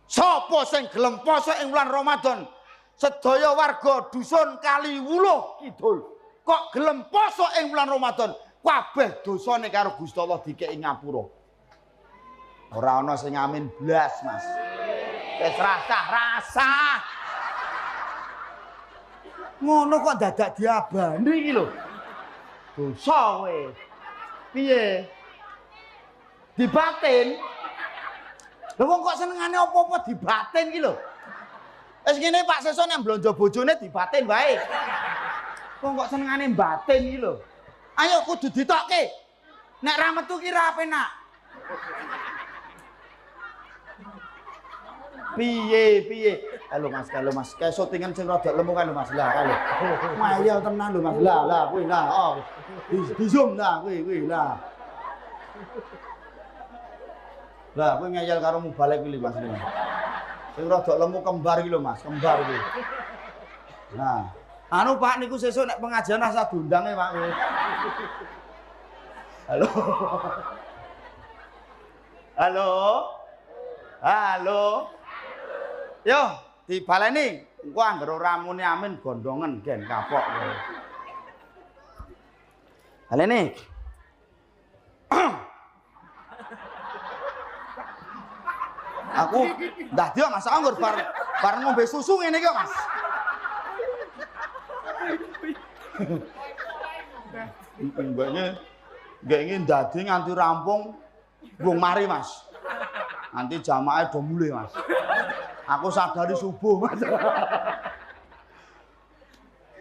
Sapa sing gelem poso ing bulan Ramadan, sedaya warga dusun Kaliwuluh Kidul, kok gelem poso ing bulan Ramadan, kabeh dosane karo Gusti Allah dikeki ngapura. Ora ana sing amin blas, Mas. Wis rasa. Ngono kok dadak diabani iki lho. Dosa kowe. Piye? Dibatin. Lha wong kok senengane apa-apa dibatin iki lho. Wis ngene Pak Seso nek blonjo bojone dibatin wae. Wong kok senengane batin iki lho. Ayo kudu ditokke. Nek ra metu ki ra penak. Piye? Halo Mas. Kayak syutingan sing rada lemu kan lho Mas. Lah kalau. Mayal tenan lho Mas. Lah kuwi lah. Oh. Di zoom lah kuwi lah. Lah kuwi ngeyel karo mubalek kuwi Mas. Sing rada lemu kembar iki lho Mas, kembar kuwi. Nah, anu Pak niku sesuk nek pengajian rasa diundange Pak. Halo. Yo, dibaleni. Engko anggere ora muni amin gondongen gen kapok. Baleni. Aku ndah dia Mas anggur bar ngombe susu ngene iki Mas. Mbaknya nggak ingin dadi nganti rampung wong mari Mas. Nanti jamaah do mulai Mas. Aku sadari subuh Mas.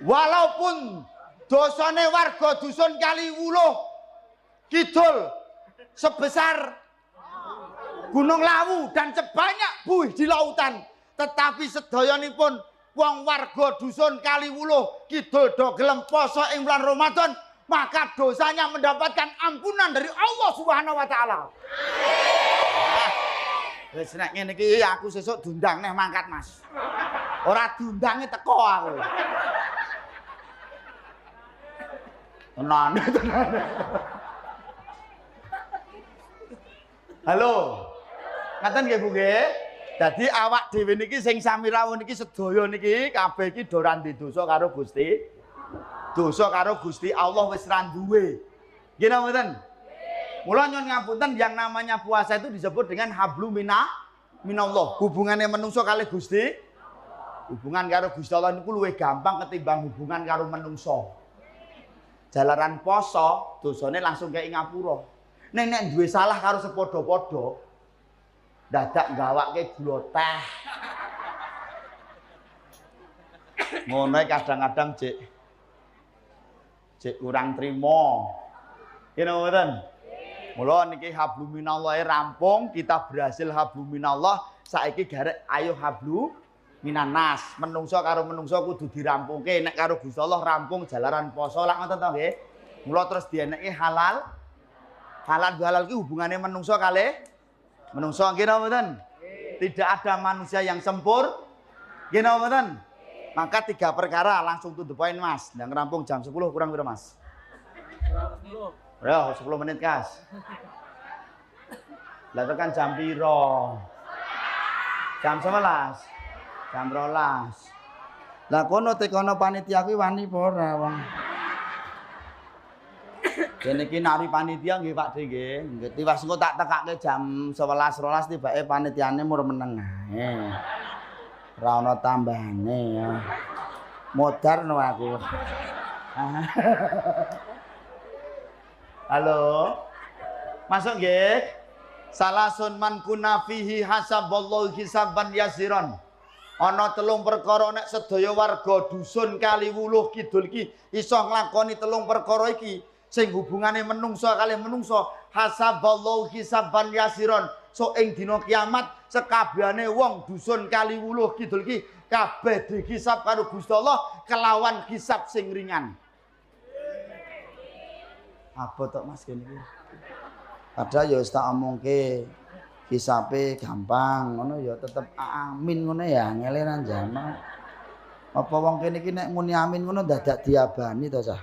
Walaupun dosane warga dusun Kaliwuluh Kidul sebesar Gunung Lawu dan sebanyak buih di lautan, tetapi sedayanipun wong warga dusun Kaliwuluh Kidul do gelem poso ing bulan Ramadan, maka dosanya mendapatkan ampunan dari Allah Subhanahu wa taala. Wis nek ngene iki aku sesuk diundang neh mangkat Mas. Ora diundange teko aku. Tenan. Halo. Ngaten nggih Bu nggih. Dadi awak dhewe niki sing sami rawuh niki sedaya niki kabeh iki do randi dosa karo Gusti. Dosa karo Gusti Allah wis ra duwe. Nggih napa mboten? Mula nyuwun ngapunten, yang namanya puasa itu disebut dengan hablu minallah. Hubungannya menungso kali Gusti. Hubungan karo Gusti Allah niku luwih gampang ketimbang hubungan karo menungso. Jalaran poso, dosane langsung kaya ngapura. Nek duwe salah karo sepadha-padha, dadak gawake gula teh. Ngono kadang-kadang cek kurang trimo. Ngene mboten? Mula niki hablu minallah rampung, kita berhasil hablu minallah, saiki garek ayo hablu minanas. Menungso karo menungso kudu dirampungke, nek karo Gusti Allah rampung jalaran poso lak ngoten to nggih. Mula terus dieneki halal. Halal ki hubungane menungso kalih menungso nggih napa mboten? Tidak ada manusia yang sempurna. Nggih napa mboten? Maka 3 perkara langsung to the point Mas. Ndang rampung jam 10 kurang pira Mas? 10. Ya, 10 menit Kas. Lah tekan jam piro? Jam 11. Jam 12. Lah kono tekono panitia kuwi wani apa ora wong? Kene iki nari panitia nggih Pak De nggih. Ngerti wis engko tak tekake jam 11 12 tibake panitiane mur meneng ae. Ora ana tambahane ya. Modar no aku. Halo. Masuk nggih. Salasun man kuna fihi hasaballahu hisaban yasiran. Ana 3 perkara nek sedaya warga dusun Kaliwuluh Kidul iki iso nglakoni 3 perkara iki sing hubungane menungso kalih menungso, hasaballahu hisaban yasiran. So ing dina kiamat sekabehane wong dusun Kaliwuluh Kidul iki kabeh dihisab karo Gusti Allah kelawan hisab sing ringan. Abot tok Mas kene iki. Padahal ya wis tak omongke hisabe gampang ngono ya tetep amin ngono ya angele nang jama. Apa wong kene iki nek muni amin ngono dadak diabani to cah.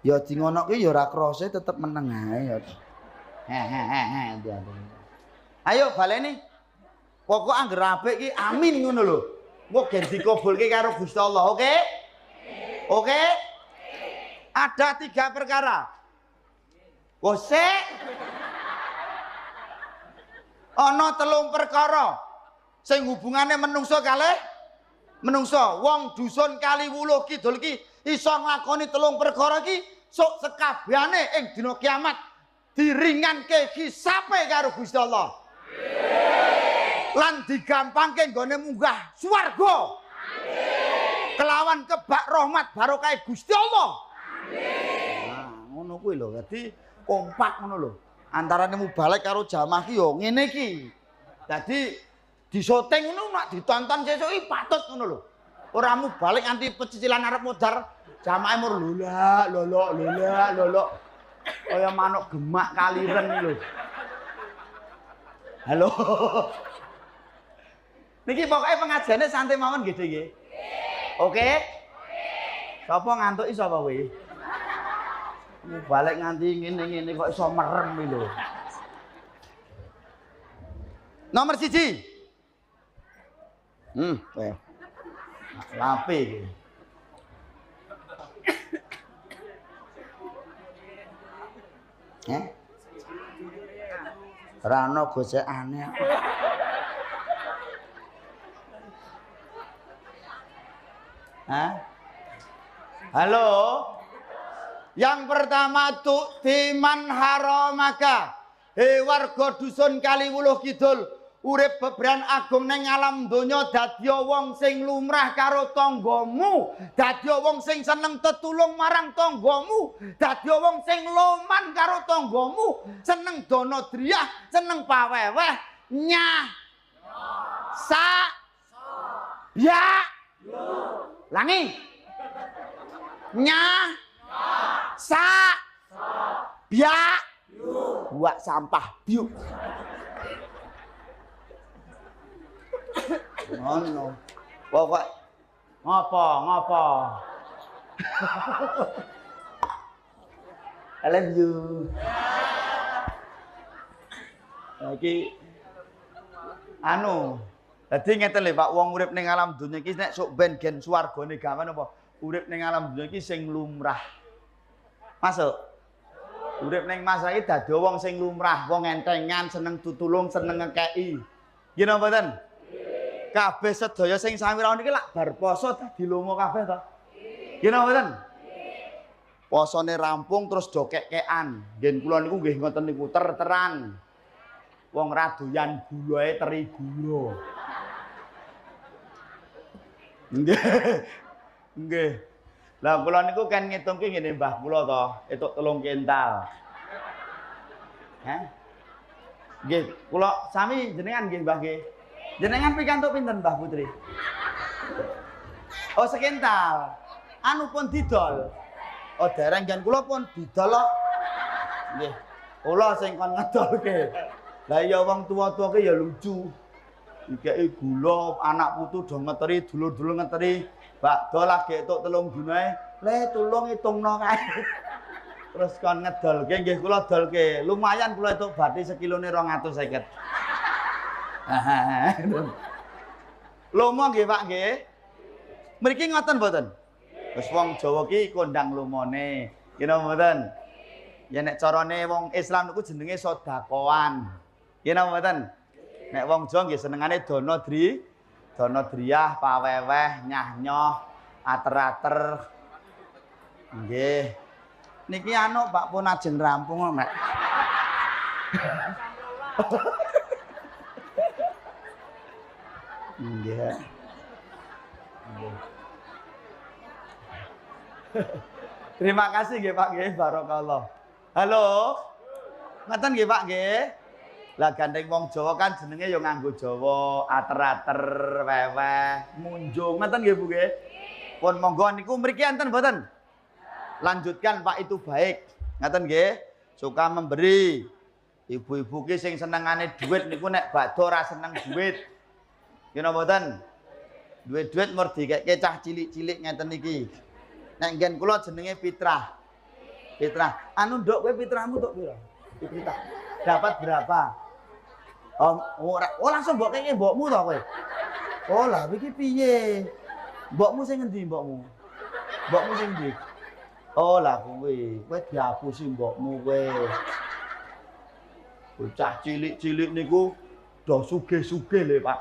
Ya di ngono ki ya ora krasa tetep meneng ae ya. Ayo baleni. Pokok angger apik ki amin ngono lho. Engko gen dikabulke karo Gusti Allah, oke? Oke? Ada 3 perkara. Sik. Ana 3 perkara sing hubungane menungso kalih menungso. Wong dusun Kaliwuluh Kidul ki iso nglakoni 3 perkara ki sok sekabehane ing dina kiamat diringanke hisabe karo Gusti Allah. Lan digampangke nggone munggah swarga. Kelawan kebak rahmat barokah Gusti Allah. Nah, ngono kuwi lho. Dadi kompak ngono lho. Antarane mubalek karo jamaah ki yo ngene iki. Dadi disoting ngono nek ditonton sesuk iki patut ngono lho. Ora mubalek nganti pecicilan arep modar, jamaah mur lolok. Kaya manuk gemak kaliren lho. Halo. Niki pokoknya pengajiannya santai mawon gitu nggih. Oke? Sapa ngantuk iso apa kowe? Balik nganti ngene-ngene kok iso merem iki lho. Nomor 1. Lape iki. Rano gosekane. Halo. Yang pertama tuh timan haramaka. Warga dusun Kaliwuluh Kidul urip beberan agung neng alam donya dadi wong sing lumrah karo tanggamu, dadi wong sing seneng tetulung marang tanggamu, dadi wong sing loman karo tanggamu, seneng dana driyah, seneng paweweh, nyah sa ya langi nyah sa biak buat sampah biuk ngono pokok ngopo I love you iki dadi ngeten lho Pak, wong urip ning alam donya iki nek sok ben gen swargane gawan apa urip ning alam donya iki sing lumrah. Masuk. Urip ning masyarakat iki dadi wong sing lumrah, wong entengan, seneng tutulung, seneng ngekeki. Nggih napa mboten? Kabeh sedaya sing sami rawuh niki lak bar poso dadi lomo kabeh to. Nggih napa mboten? Posone rampung terus do kekekan. Nggih kula niku nggih ngoten niku terang. Wong radoyan gulae teri gula. Nggih. Lah kula niku kan ngitungke ngene Mbah kula to, entuk 3 kental. Nggih, kula sami jenengan nggih Mbah nggih. Jenengan pikantuk pinten Mbah Putri? Oh, sekental. Anu pun didol. Oh, dereng jan kula pun didol kok. Nggih. Kula sing kon ngedolke. Lah ya wong tua-tua ki ya lucu. Dikeki gula, anak putu do ngeteri, dulur-dulur ngeteri. Bakdo lagi entuk 3 dinae, le tulung hitungno kae. Terus kon ngedolke nggih kula dolke. Lumayan kula entuk bathi sekilone 250. Lomo nggih Pak nggih. Mriki ngoten mboten? Wis wong Jawa ki kondang lumone. Nggih napa mboten? Ya nek carane wong Islam niku jenenge sedekahan. Nggih napa mboten? Nek wong Jawa nggih senengane dana driyah, paweweh, nyah-nyoh, ater-ater. Nggih. Niki anu Pak pun ajeng rampung kok, Mek. Nggih. Terima kasih nggih Pak nggih, barakallah. Halo. Ngoten nggih Pak nggih. Lah gandeng wong Jawa kan jenenge ya nganggo Jawa, ater-ater, weweh, munjung. Ngoten nggih Bu nggih. Pun monggo niku mriki enten mboten? Lanjutkan Pak, itu baik. Ngaten nggih? Suka memberi. Ibu-ibu ki sing senengane duit niku nek bakdo ora seneng duit. Nggih napa mboten? Duit-duit mur dikeke cah cilik-cilik ngeten iki. Nek nggen kula jenenge fitrah. Fitrah. Anu Nduk, kowe fitrahmu tok pira? Fitrah. Dapat berapa? Oh langsung mbok kene mbokmu to kowe. Oh lah iki piye? Mbokmu sing ngendi mbokmu? Mbokmu sing ndi? Oh lah kowe diapusi mbokmu kowe. Bocah cilik-cilik niku do sugih-sugih lho, Pak.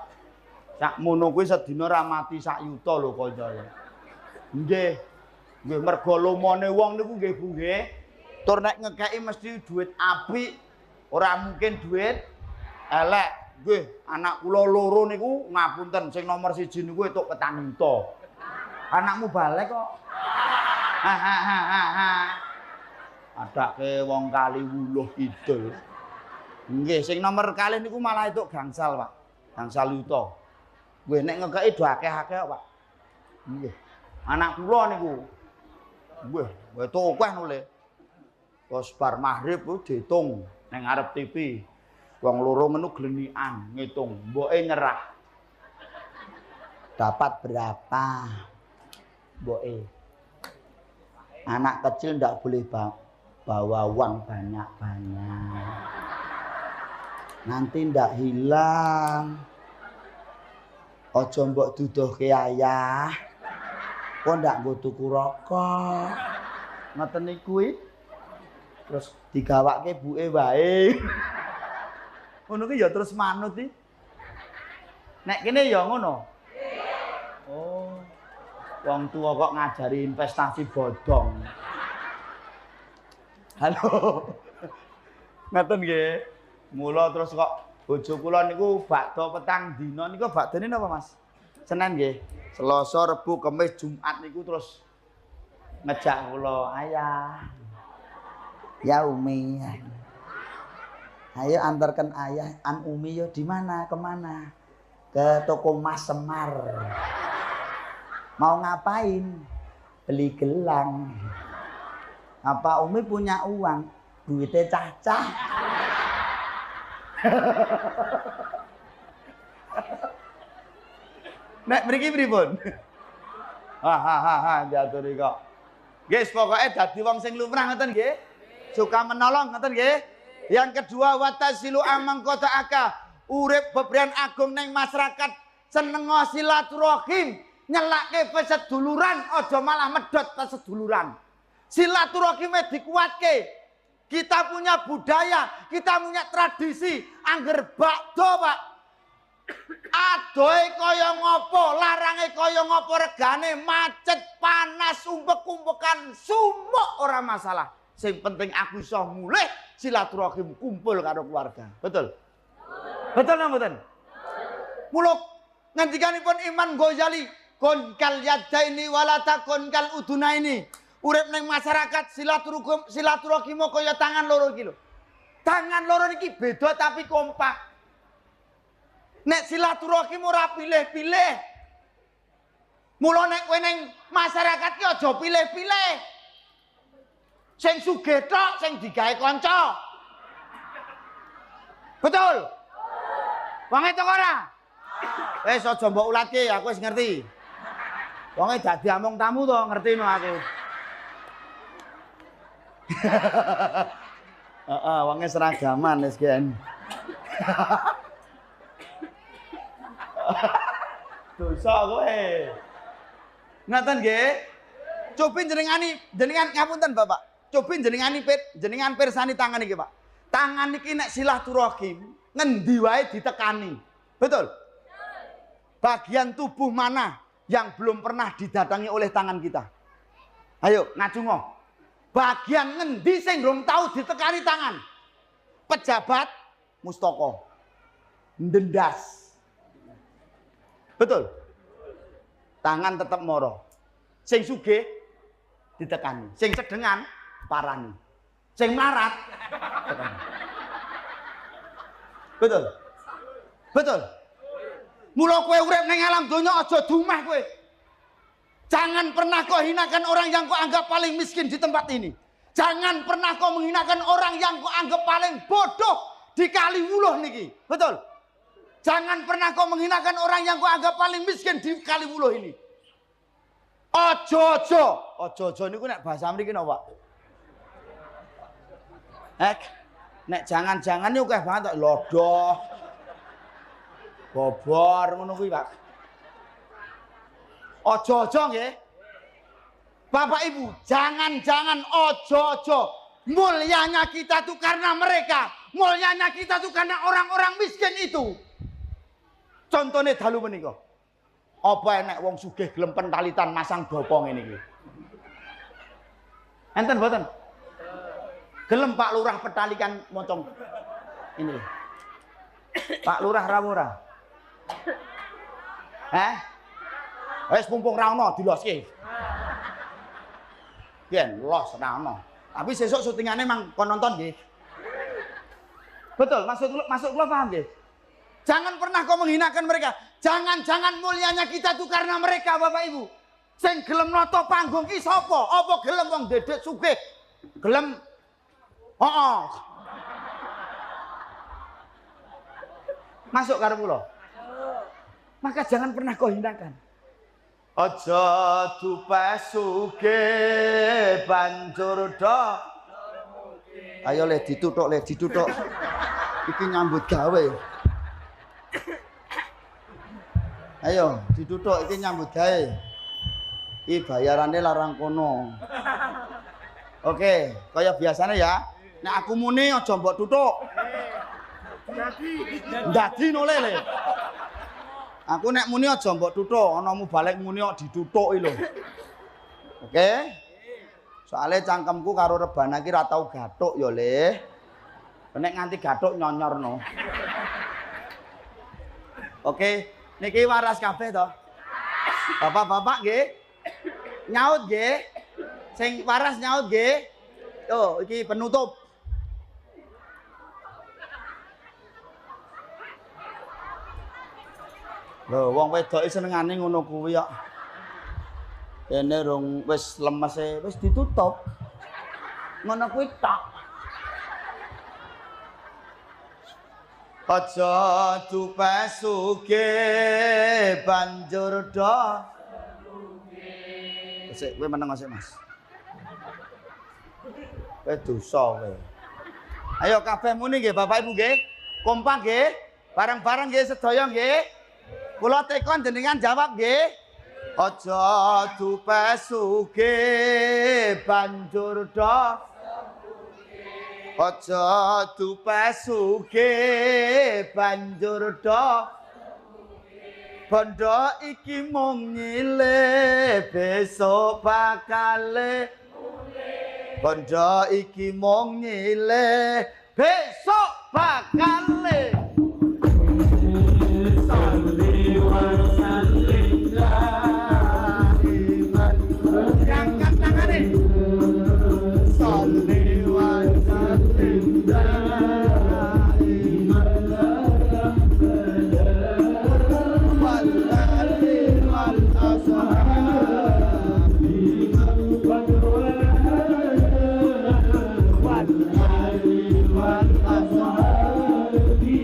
Sakmono kuwi sedina ra mati sak yuta lho kanca. Nggih. Nggih mergo lumane wong niku nggih Bu nggih. Tur nek ngekeki mesti duit apik, ora mungkin duit elek. Nggih, anak kula loro niku ngapunten, sing nomor 1 niku entuk 4 juta. Anakmu balik kok. Adake wong kali wuluh kidul. Nggih, sing nomor kalih niku malah entuk gangsal, Pak. Gangsal yuta. Nggih, nek ngekeki do akeh-akeh, Pak. Nggih. Anak kula niku. Nggih, entuk akeh nule. Terus bar maghrib ku diitung ning ngarep TV. Wong loro menu glenikan ngitung, mboke nyerah. Dapat berapa? Mboke. Anak kecil ndak boleh bawa uang banyak-banyak. Nanti ndak hilang. Aja mbok duduhke ayah. Kok ndak nggo tuku rokok. Ngoten niku terus digawake buke wae. Ngono ki ya terus manut iki. Nek kene ya ngono. Oh. Wong tua kok ngajari investasi bodong. Halo. Ngoten nggih. Mula terus kok bojo kula niku bakdo petang dina niku bakdone napa Mas? Senin nggih. Selasa, Rebo, Kamis, Jumat niku terus ngejak kula, "Ayah. Ya Umi. Ayo antarkan ayah Umi yo di mana? Kemana? Ke toko Mas Semar. Mau ngapain? Beli gelang. Apa Umi punya uang? Duitnya cacah." Nek mriki pripun? Jatuh kok. Guys, pokoknya dadi wong sing lumrah ngoten nggih. Suka menolong ngoten nggih. Yang kedua, watasilu amang kota aka. Urip bebrian agung neng masyarakat seneng silaturahim, nyelake peseduluran, aja malah medhot peseduluran. Silaturahime dikuatke. Kita punya budaya, kita punya tradisi. Angger bakdo, Pak. Adohe kaya ngopo, larange kaya ngopo, regane macet, panas, umpek-umpekan, sumuk ora masalah. Sing penting aku iso mulih silaturahim kumpul karo keluarga. Betul? Betul napa mboten? Mula ngendikanipun Imam Ghazali, "Kun kal yadaini wala takun kal udunaini." Urip ning masyarakat silaturahim kaya tangan loro iki lho. Tangan loro niki beda tapi kompak. Nek silaturahim ora pilih-pilih. Mula nek kowe ning masyarakat ki aja pilih-pilih. Sing sugih tok sing digawe kanca. Betul? Wonge tok ora? Wis aja mbok ulatke, aku wis ngerti. Wonge dadi amung tamu to, ngerti no aku. Heeh, wonge seragaman wis gen. Dosa kowe. Ngaten nggih. Cobi jenengan ngapunten Bapak. Cobi jenengan pirsani tangan iki, Pak. Tangan iki nek silaturahim ngendi wae ditekani. Betul? Bagian tubuh mana yang belum pernah didatangi oleh tangan kita? Ayo ngacungo. Bagian ngendi sing durung tau ditekani tangan? Pejabat mustaka. Ndendas. Betul? Tangan tetap moro. Sing sugih ditekani, sing sedengan parani, sing melarat tekani. Betul? Betul? Mula kowe urip ning alam donya aja dumeh kowe. Jangan pernah kau hinakan orang yang kau anggap paling miskin di tempat ini. Jangan pernah kau menghinakan orang yang kau anggap paling bodoh di Kaliwuluh niki. Betul? Jangan pernah kau menghinakan orang yang kau anggap paling miskin di Kaliwuluh ini. Ojo niku nek bahasa mriki napa? Nek jangan-jangan niku akeh banget lodoh. Bobor ngono kuwi, Pak. Ojo nggih. Bapak Ibu, jangan ojo. Mulianya kita tuh karena mereka. Mulianya kita tuh karena orang-orang miskin itu. Contohnya dalu menika. Apa enek wong sugih gelem pentalitan masang dopo ngene iki? Enten mboten? Gelem Pak Lurah petalikan mocong ini. Pak Lurah ra ora? Wis mumpung ra ono diloske. Yen los ra ono. Tapi sesuk syutingane mang kon nonton nggih. Betul, maksud kula paham nggih? Jangan pernah kau menghinakan mereka. Jangan mulianya kita tuh karena mereka, Bapak Ibu. Sing gelem noto panggung ki sapa? Apa gelem wong dedek sugih? Gelem Masuk karo kula. Maka jangan pernah kau hinakan. Aja dupe sugih banjur do. Ayo le dituthuk. Iki nyambut gawe. Ayo dituthuk iki nyambut gawe. Iki bayarane larang kono. Oke, kaya biasanya ya. Nek aku muni aja mbok tuthuk. Dadi nolele. Aku nek muni aja mbok tuthuk, ana balik muni kok ditutuki lho. Oke? Soale cangkemku karo rebana iki ra tau gathuk ya, Le. Nek nganti gathuk nyonyorno. Oke, niki waras kabeh to. Bapak-bapak nggih. Nyaut nggih. Sing waras nyaut nggih. Tuh, iki penutup. Lho, wong wedoke senengane ngono kuwi kok. Kene rung wis lemese, wis ditutup. Ngono kuwi tok. Aja dupe sugih banjur do. Sik, kowe meneng sik, Mas. Kowe dosa kowe. Ayo kabeh muni nggih Bapak Ibu nggih. Kompak nggih. Bareng-bareng nggih sedaya nggih. Kula tekon jenengan jawab nggih. Aja dupe sugih banjur do. Aja dupe sugih banjur do. Bondo iki mung nyilih besok bakale mulih. Bondo iki mung nyilih besok bakale. Salli wa sallim daiman. Angkat tangane. Salli wa sallim daiman. Wal ali wal ashabi. Wal ali wal ashabi.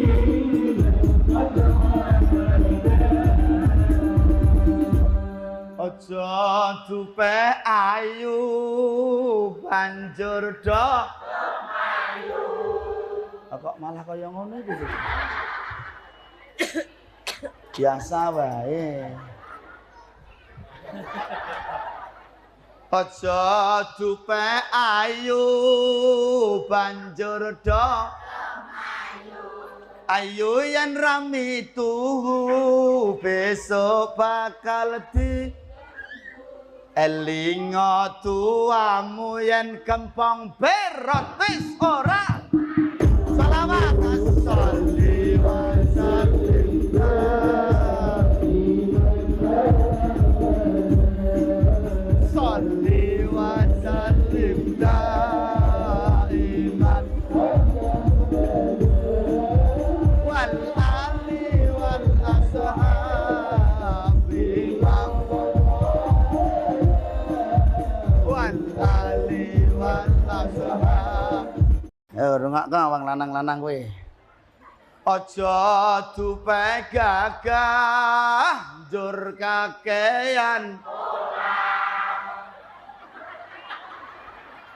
Aja dupe ayu banjur do ayu. Kok malah kaya ngono iki. Biasa wae. Aja dupe ayu banjur do ayu. Ayu yen rami tuhu besok bakal di elinga tuamu yen kempong berot wis ora. Salawat sholli wa sallim sholli wa sallim daiman wal ali wal ashabi Rungokno wong lanang-lanang kowe. Aja dupe gagah njur kakean.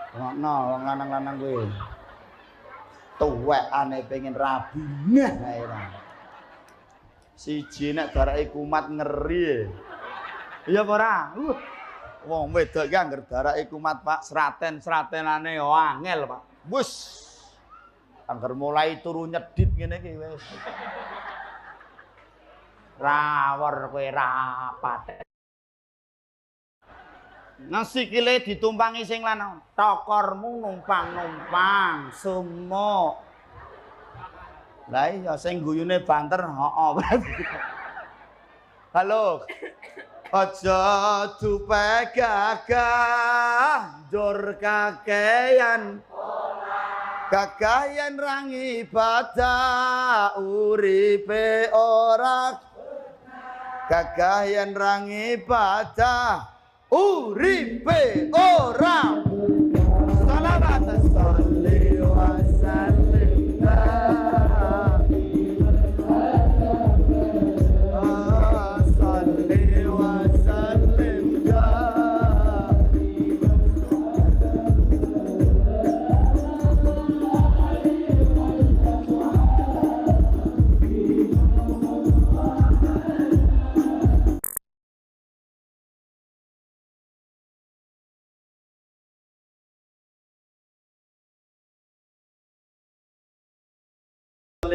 Rungokno wong lanang-lanang kowe. Tuwekane pengen rabi nah ae ra. Siji nek darake kumat ngeri. Iya apa ora? Wong wedok iki angger darake kumat, Pak, sraten-sratenane yo angel, Pak. Wus. Angger mulai turu nyedit ngene iki wis. Rawor kowe rapat. Nasikile ditumpangi sing lanang. Tokormu numpang-numpang, sumuk. Lah iya sing guyune banter, heeh berarti. Halo. Aja dupe gagah njur kakean. Gagah yen ra ngibadah uripe ora. Gagah yen ra ngibadah uripe ora. Salawat salli wa sallim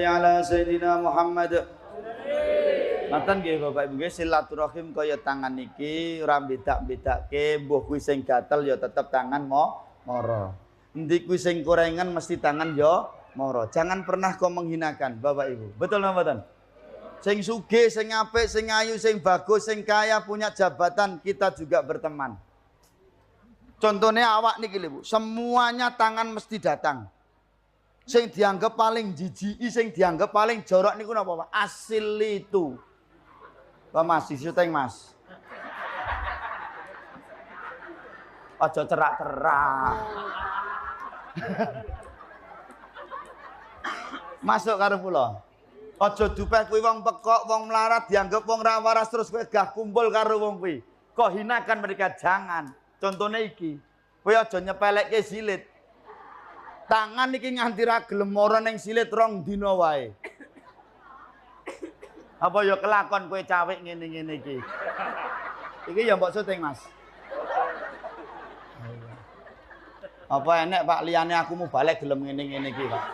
ala Sayyidina Muhammad. Ngoten nggih Bapak Ibu nggih, silaturahim kaya tangan iki ora bedak-bedake, mbuh kuwi sing gatel ya tetep tangan mara. Endi kuwi sing korengan mesti tangan ya mara. Jangan pernah kau menghinakan Bapak Ibu. Betul napa mboten? Sing sugih, sing apik, sing ayu, sing bagus, sing kaya, punya jabatan, kita juga berteman. Contohnya awak niki lho Bu, semuanya tangan mesti datang. Sing dianggap paling jijiki, sing dianggap paling jorok niku napa Pak? Asil itu. Pak Mas, syuting Mas. Aja cerak-cerak. Masuk karo kula. Aja dupeh kuwi wong pekok, wong melarat dianggap wong ra waras terus kowe gah kumpul karo wong kuwi. Kok hinakan mereka, jangan. Contohnya iki. Kowe aja nyepelekke silit. Tangan iki nganti ra gelem mara ning silit rong dina wae. Apa ya kelakon kowe cawek ngene-ngene iki. Iki ya mbok syuting, Mas. Apa enek Pak liyane aku mau balik gelem ngene-ngene iki, Pak.